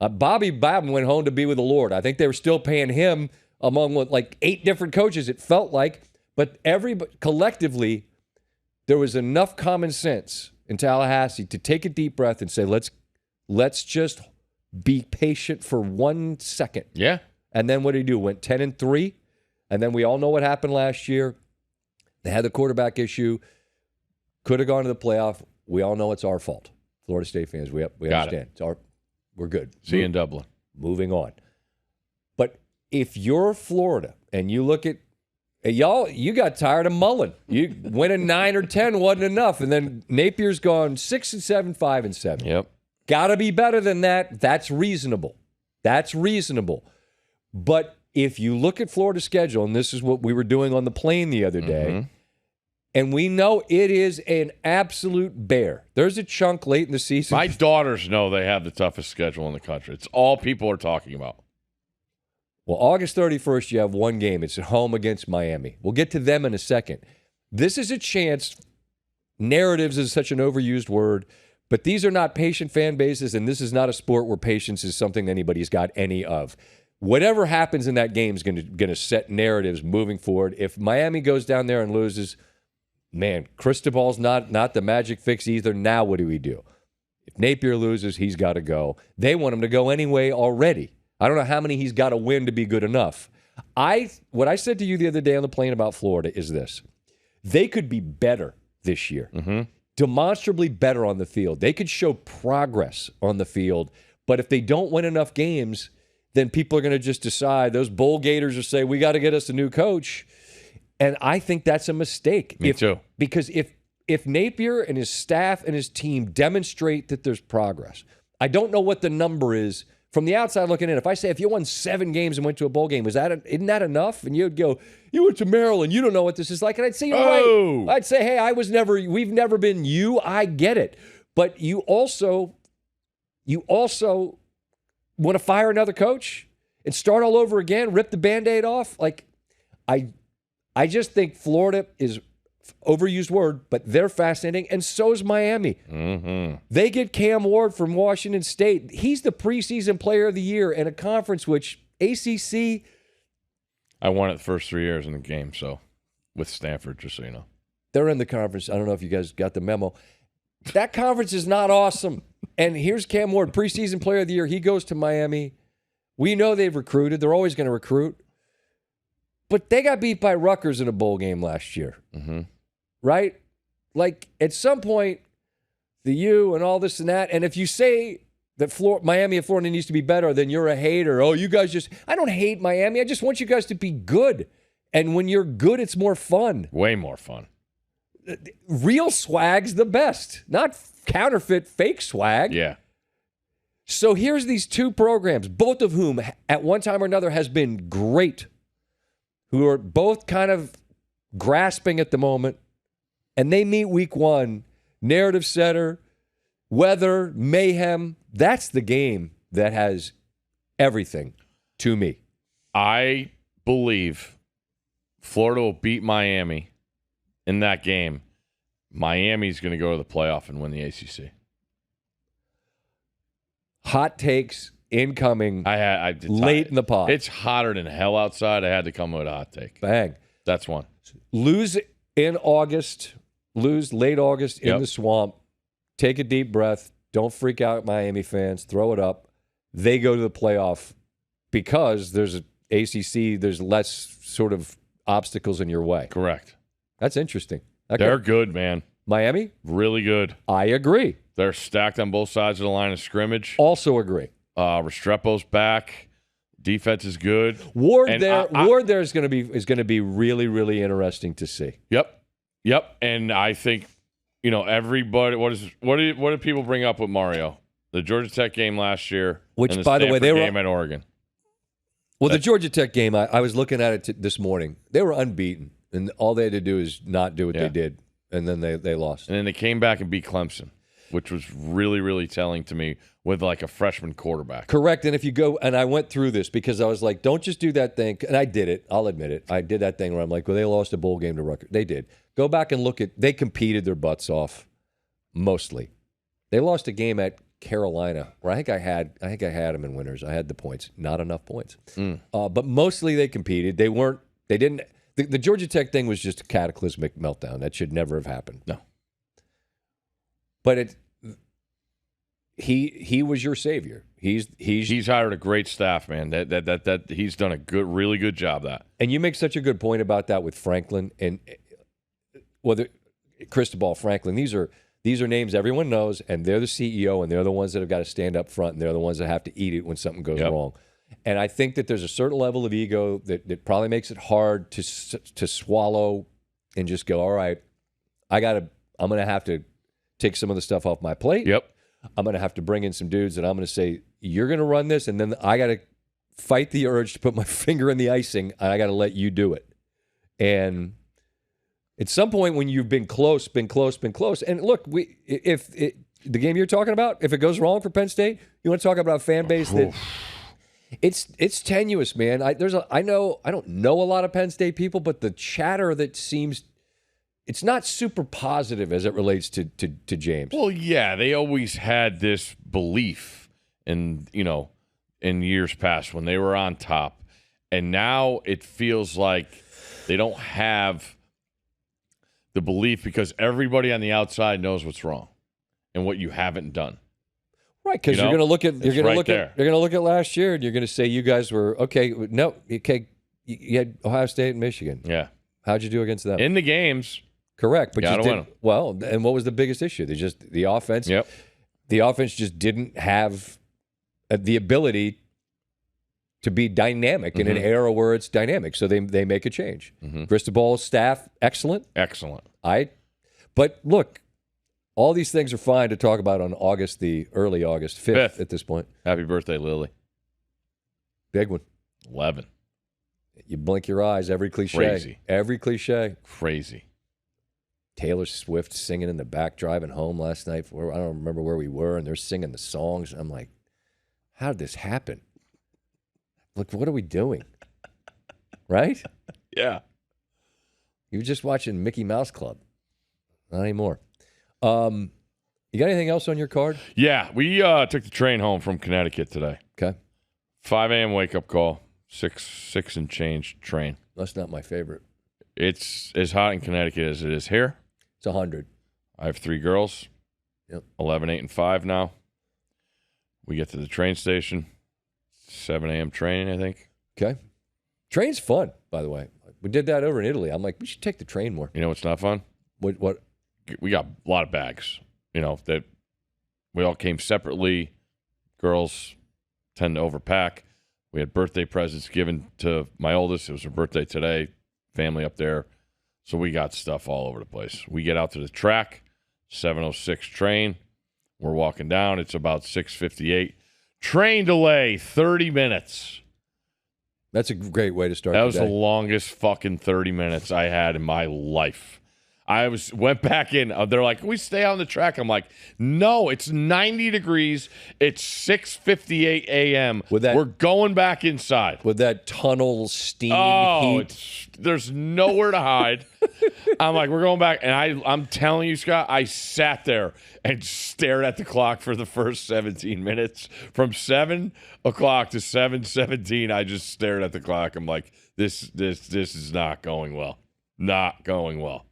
Bobby Bowden went home to be with the Lord. I think they were still paying him among like 8 different coaches, it felt like. But collectively, there was enough common sense in Tallahassee to take a deep breath and say, let's just be patient for 1 second. Yeah. And then what did he do? Went 10-3. And then we all know what happened last year. They had the quarterback issue. Could have gone to the playoff. We all know it's our fault. Florida State fans, we understand. We're good. See you in Dublin. Moving on. But if you're Florida and you look at you got tired of Mullen. You winning 9 or 10 wasn't enough. And then Napier's gone 6-7, 5-7. Yep. Got to be better than that. That's reasonable. But if you look at Florida's schedule, and this is what we were doing on the plane the other day, and we know it is an absolute bear. There's a chunk late in the season. My daughters know they have the toughest schedule in the country. It's all people are talking about. Well, August 31st, you have one game. It's at home against Miami. We'll get to them in a second. This is a chance. Narratives is such an overused word, but these are not patient fan bases, and this is not a sport where patience is something anybody's got any of. Whatever happens in that game is going to set narratives moving forward. If Miami goes down there and loses, man, Cristobal's not the magic fix either. Now what do we do? If Napier loses, he's got to go. They want him to go anyway already. I don't know how many he's got to win to be good enough. What I said to you the other day on the plane about Florida is this. They could be better this year. Demonstrably better on the field. They could show progress on the field. But if they don't win enough games, then people are going to just decide, those Bull Gators will say, we got to get us a new coach. And I think that's a mistake. Me too. Because if Napier and his staff and his team demonstrate that there's progress, I don't know what the number is. From the outside looking in, if I say if you won 7 games and went to a bowl game, isn't that enough? And you'd go, you went to Maryland, you don't know what this is like. And I'd say, you're right. I'd say, hey, we've never been you. I get it. But you also want to fire another coach and start all over again, rip the Band-Aid off? Like, I just think Florida is overused word, but they're fascinating, and so is Miami. They get Cam Ward from Washington State. He's the preseason player of the year in a conference which ACC. I won it the first 3 years in the game, so with Stanford, just so you know. They're in the conference. I don't know if you guys got the memo. That conference is not awesome. And here's Cam Ward, preseason player of the year. He goes to Miami. We know they've recruited. They're always going to recruit. But they got beat by Rutgers in a bowl game last year. Right? Like, at some point, the U and all this and that, and if you say that Miami and Florida needs to be better, then you're a hater. Oh, you guys I don't hate Miami. I just want you guys to be good. And when you're good, it's more fun. Way more fun. Real swag's the best, not counterfeit fake swag. Yeah. So here's these 2 programs, both of whom at one time or another has been great, who are both kind of grasping at the moment. And they meet week 1, narrative setter, weather, mayhem. That's the game that has everything to me. I believe Florida will beat Miami in that game. Miami's going to go to the playoff and win the ACC. Hot takes incoming late in the pod. It's hotter than hell outside. I had to come with a hot take. Bang. That's one. Lose in August. Lose late August in the swamp. Take a deep breath. Don't freak out, Miami fans. Throw it up. They go to the playoff because there's an ACC. There's less sort of obstacles in your way. Correct. That's interesting. They're good, man. Miami? Really good. I agree. They're stacked on both sides of the line of scrimmage. Also agree. Restrepo's back. Defense is good. Ward there is going to be really, really interesting to see. Yep. And I think, everybody. What do people bring up with Mario? The Georgia Tech game last year, which, and by the way, they were game at Oregon. Well, the Georgia Tech game, I was looking at it this morning. They were unbeaten, and all they had to do is not do what they did, and then they lost. And then they came back and beat Clemson, which was really, really telling to me with like a freshman quarterback. Correct. And if you go, and I went through this because I was like, don't just do that thing. And I did it. I'll admit it. I did that thing where I'm like, well, they lost a bowl game to Rutgers. They did. Go back and look they competed their butts off, mostly. They lost a game at Carolina, where I think I had them in winners. I had the points, not enough points. But mostly they competed. They didn't. The Georgia Tech thing was just a cataclysmic meltdown. That should never have happened. No. But he was your savior. He's hired a great staff, man. That he's done a really good job. And you make such a good point about that with Franklin and whether Cristobal Franklin. These are names everyone knows, and they're the CEO, and they're the ones that have got to stand up front, and they're the ones that have to eat it when something goes wrong. And I think that there's a certain level of ego that probably makes it hard to swallow and just go, all right, I'm going to have to take some of the stuff off my plate. Yep. I'm going to have to bring in some dudes that I'm going to say, you're going to run this, and then I got to fight the urge to put my finger in the icing, and I got to let you do it. And at some point when you've been close, and look, the game you're talking about, if it goes wrong for Penn State, you want to talk about a fan base that it's tenuous, man. I don't know a lot of Penn State people, but the chatter that seems it's not super positive as it relates to James. Well, yeah, they always had this belief in years past when they were on top, and now it feels like they don't have the belief because everybody on the outside knows what's wrong and what you haven't done. Right, because you're going to look at last year, and you're going to say you guys were okay. No, okay, you had Ohio State and Michigan. Yeah, how'd you do against them in the games? Correct, but you just didn't. Well, and what was the biggest issue? The offense. Yep. The offense just didn't have the ability to be dynamic in an era where it's dynamic. So they make a change. Cristobal's staff, excellent. But look, all these things are fine to talk about on early August 5th at this point. Happy birthday, Lily. Big one. 11. You blink your eyes, every cliche. Crazy. Every cliche. Crazy. Taylor Swift singing in the back driving home last night. I don't remember where we were, and they're singing the songs. I'm like, how did this happen? Look, what are we doing? Right? Yeah. You were just watching Mickey Mouse Club. Not anymore. You got anything else on your card? Yeah, we took the train home from Connecticut today. Okay. 5 a.m. wake-up call, 6 and change train. That's not my favorite. It's as hot in Connecticut as it is here. It's 100. I have 3 girls. Yep. 11, 8, and 5 now. We get to the train station. 7 a.m. train, I think. Okay. Train's fun, by the way. We did that over in Italy. I'm like, we should take the train more. You know what's not fun? What? We got a lot of bags, that we all came separately. Girls tend to overpack. We had birthday presents given to my oldest. It was her birthday today. Family up there. So we got stuff all over the place. We get out to the track, 7:06 train. We're walking down. It's about 6:58. Train delay, 30 minutes. That's a great way to start. That was the longest fucking 30 minutes I had in my life. I went back in. They're like, can we stay on the track? I'm like, no, it's 90 degrees. It's 6:58 a.m. We're going back inside. With that tunnel steam heat. There's nowhere to hide. I'm like, we're going back. And I'm telling you, Scott, I sat there and stared at the clock for the first 17 minutes. From 7 o'clock to 7:17, I just stared at the clock. I'm like, this is not going well. Not going well.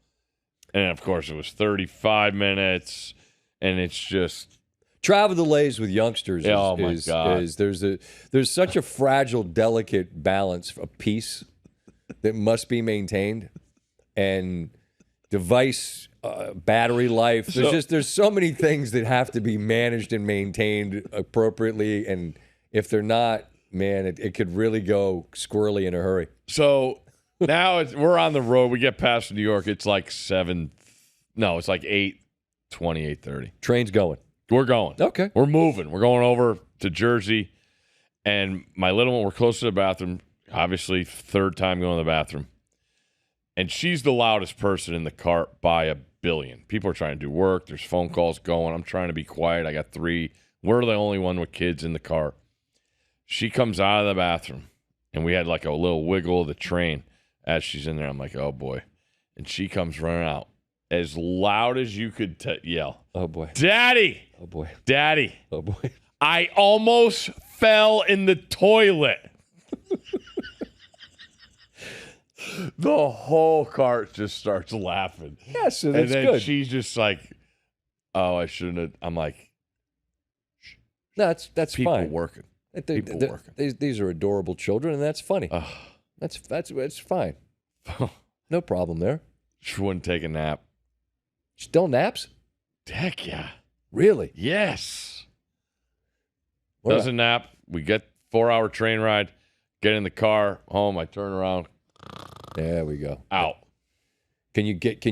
And, of course, it was 35 minutes, and it's just travel delays with youngsters. Oh my God! There's such a fragile, delicate balance of peace that must be maintained, and device battery life. There's so many things that have to be managed and maintained appropriately, and if they're not, man, it could really go squirrely in a hurry. So. Now we're on the road. We get past New York. It's like 7. No, it's like 8:20, 8:30. Train's going. We're going. Okay. We're moving. We're going over to Jersey. And my little one, we're close to the bathroom. Obviously, 3rd time going to the bathroom. And she's the loudest person in the cart by a billion. People are trying to do work. There's phone calls going. I'm trying to be quiet. I got 3. We're the only one with kids in the car. She comes out of the bathroom, and we had like a little wiggle of the train. As she's in there, I'm like, oh, boy. And she comes running out. as loud as you could yell. Oh, boy. Daddy! Oh, boy. Daddy! Oh, boy. I almost fell in the toilet. The whole cart just starts laughing. Yes, and then good. She's just like, "Oh, I shouldn't have." I'm like, no, that's people fine. Working. People working. These are adorable children, and that's funny. That's fine. No problem there. She wouldn't take a nap. Still naps? Heck yeah. Really? Yes. Doesn't nap. We get 4-hour train ride. Get in the car. Home. I turn around. There we go. Out. Can you get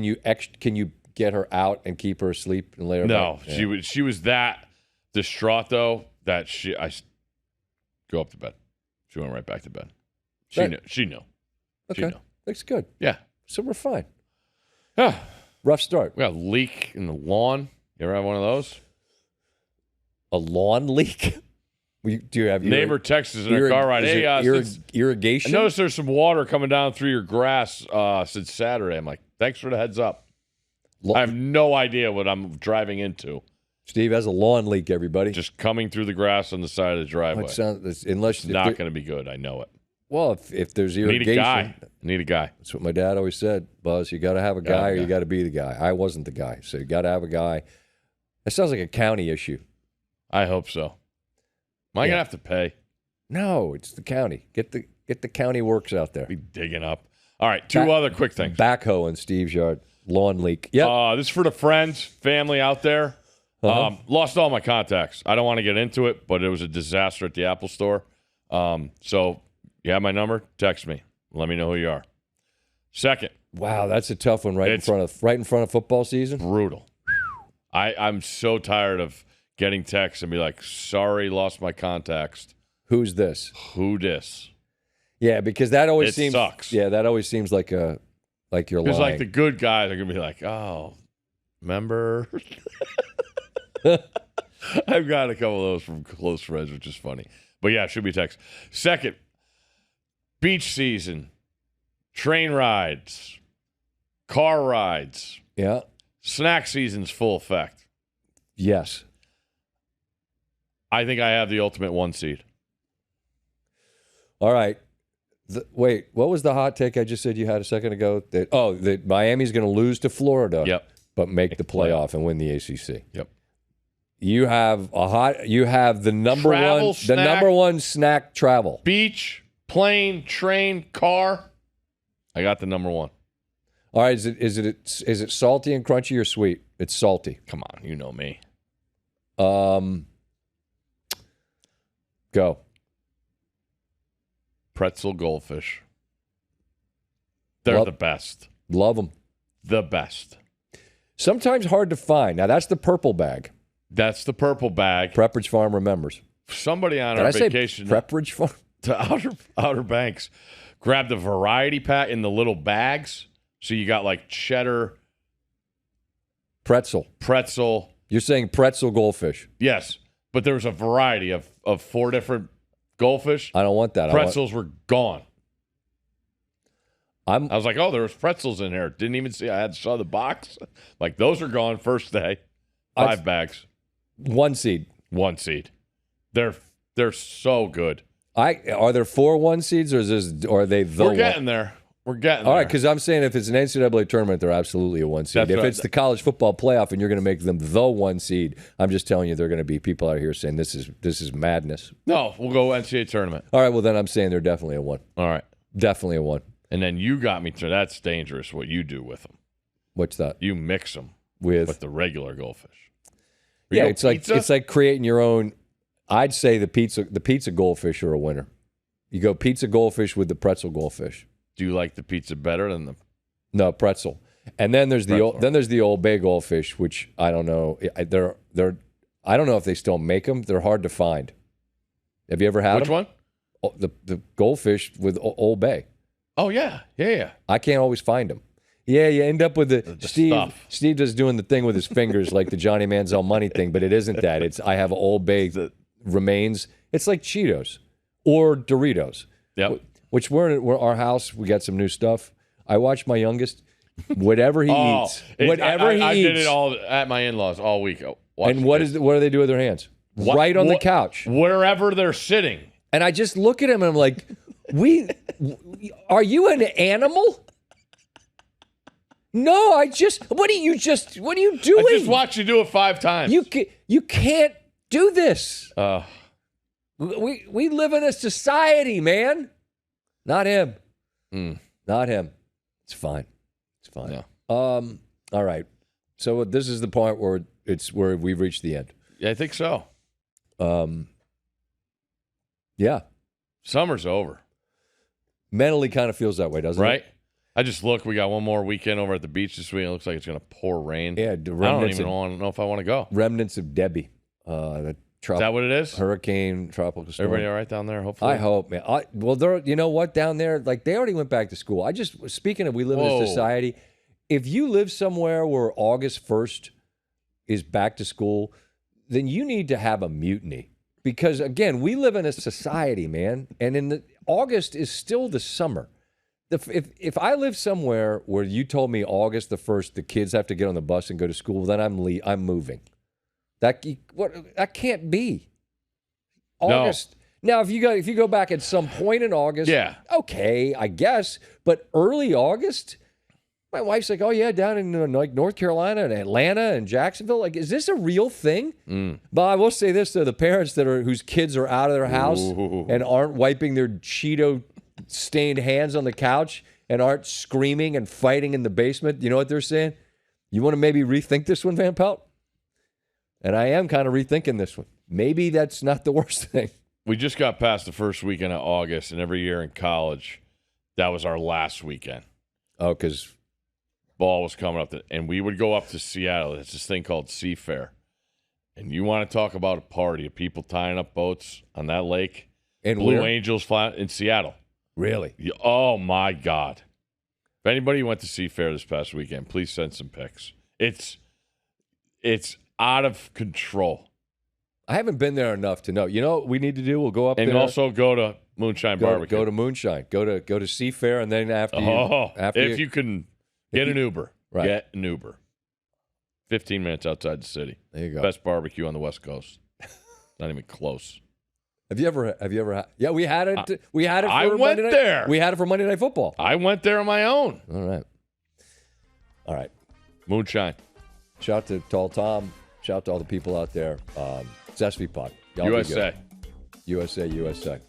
her out and keep her asleep and lay her No, back? Yeah. she was that distraught though that I go up to bed. She went right back to bed. She knew. Okay. She knew. That's good. Yeah. So we're fine. Yeah. Rough start. We got a leak in the lawn. You ever have one of those? A lawn leak? Do you have neighbor texts us in her car ride? Hey, irrigation? I noticed there's some water coming down through your grass since Saturday. I'm like, thanks for the heads up. I have no idea what I'm driving into. Steve has a lawn leak, everybody. Just coming through the grass on the side of the driveway. It's not going to be good. I know it. Well, if there's irrigation. Need a guy. That's what my dad always said, Buzz. You got to have a guy or you got to be the guy. I wasn't the guy, so you got to have a guy. That sounds like a county issue. I hope so. Am I going to have to pay? No, it's the county. Get the county works out there. Be digging up. All right, two other quick things. Backhoe in Steve's yard. Lawn leak. Yep. This is for the friends, family out there. Lost all my contacts. I don't want to get into it, but it was a disaster at the Apple store. So you have my number? Text me. Let me know who you are. Second. Wow, that's a tough one right in front of football season. Brutal. I'm so tired of getting texts and be like, sorry, lost my contacts. Who's this? Who dis? Yeah, because that always sucks. Yeah, that always seems like you're lying. Because like the good guys are gonna be like, oh, remember? I've got a couple of those from close friends, which is funny. But yeah, it should be text. Second, beach season, train rides, car rides. Yeah. Snack season's full effect. Yes. I think I have the ultimate 1 seed. All right. Wait, what was the hot take I just said you had a second ago? That Miami's going to lose to Florida. Yep. But make the playoff and win the ACC. Yep. You have the number travel one snack, the number one snack travel. Beach, plane, train, car. I got the number one. All right, is it salty and crunchy or sweet? It's salty. Come on, you know me. Go. Pretzel Goldfish. They're the best. Love them. The best. Sometimes hard to find. Now, that's the purple bag. That's the purple bag. Pepperidge Farm remembers. Somebody on our vacation. Pepperidge Farm? To Outer Banks. Grabbed a variety pack in the little bags. So you got like cheddar. Pretzel. You're saying pretzel goldfish. Yes. But there was a variety of 4 different goldfish. I don't want that. Pretzels were gone. I was like, oh, there was pretzels in here. Didn't even see. I saw the box. Like, those are gone first day. 5 bags. 1 seed. 1 seed. They're so good. Are there 4 1 seeds or are they the We're getting there. We're getting there. All right, because I'm saying if it's an NCAA tournament, they're absolutely a 1 seed. If it's the college football playoff and you're going to make them the 1 seed, I'm just telling you they're going to be people out here saying this is madness. No, we'll go NCAA tournament. All right, well then I'm saying they're definitely a 1. All right. Definitely a 1. And then you got me to that's dangerous what you do with them. What's that? You mix them with the regular goldfish. Yeah, it's like creating your own. I'd say the pizza goldfish are a winner. You go pizza goldfish with the pretzel goldfish. Do you like the pizza better than No, pretzel. And then there's the Old Bay goldfish, which I don't know. I don't know if they still make them. They're hard to find. Have you ever had Which them? one? The goldfish with Old Bay. Oh yeah. I can't always find them. Yeah, you end up with the Steve. Stuff. Steve is doing the thing with his fingers, like the Johnny Manziel money thing, but it isn't that. It's I have Old Bay remains. It's like Cheetos or Doritos. Yep. Which we're our house. We got some new stuff. I watched my youngest Whatever he eats. Whatever he eats. I did it all at my in-laws all week. And what do they do with their hands? Right on the couch. Wherever they're sitting. And I just look at him and I'm like, are you an animal? No, what are you doing? I just watched you do it 5 times. You can't do this. We live in a society, man. Not him. Not him. It's fine. Yeah. All right. So this is the point where we've reached the end. Yeah, I think so. Yeah. Summer's over. Mentally kind of feels that way, doesn't it? Right? I just look. We got one more weekend over at the beach this week. It looks like it's going to pour rain. Yeah. I don't even know if I want to go. Remnants of Debbie. Is that what it is? Hurricane, tropical storm. Everybody all right down there, hopefully? I hope, man. Well, you know what? Down there, like, they already went back to school. Speaking of we live in a society, if you live somewhere where August 1st is back to school, then you need to have a mutiny. Because, again, we live in a society, man. And August is still the summer. If I live somewhere where you told me August the 1st, the kids have to get on the bus and go to school, then I'm moving. That can't be. August. No. Now, if you go back at some point in August, okay, I guess. But early August, my wife's like, oh yeah, down in like North Carolina and Atlanta and Jacksonville. Like, is this a real thing? But I will say this to the parents whose kids are out of their house and aren't wiping their Cheeto stained hands on the couch and aren't screaming and fighting in the basement. You know what they're saying? You want to maybe rethink this one, Van Pelt? And I am kind of rethinking this one. Maybe that's not the worst thing. We just got past the first weekend of August, and every year in college, that was our last weekend. Oh, because ball was coming up, and we would go up to Seattle. It's this thing called Seafair. And you want to talk about a party of people tying up boats on that lake? And Blue Angels flat in Seattle. Really? Oh, my God. If anybody went to Seafair this past weekend, please send some pics. It's out of control. I haven't been there enough to know. You know what we need to do? We'll go up there. And also go to Moonshine Barbecue. Go to Moonshine. Go to Seafair, and then if you can get an Uber. Right. Get an Uber. 15 minutes outside the city. There you go. Best barbecue on the West Coast. Not even close. Have you ever had? Yeah, we had it. We had it. For I went there. We had it for Monday Night Football. I went there on my own. All right. Moonshine. Shout out to Tall Tom. Shout out to all the people out there. It's SVPod. USA. USA.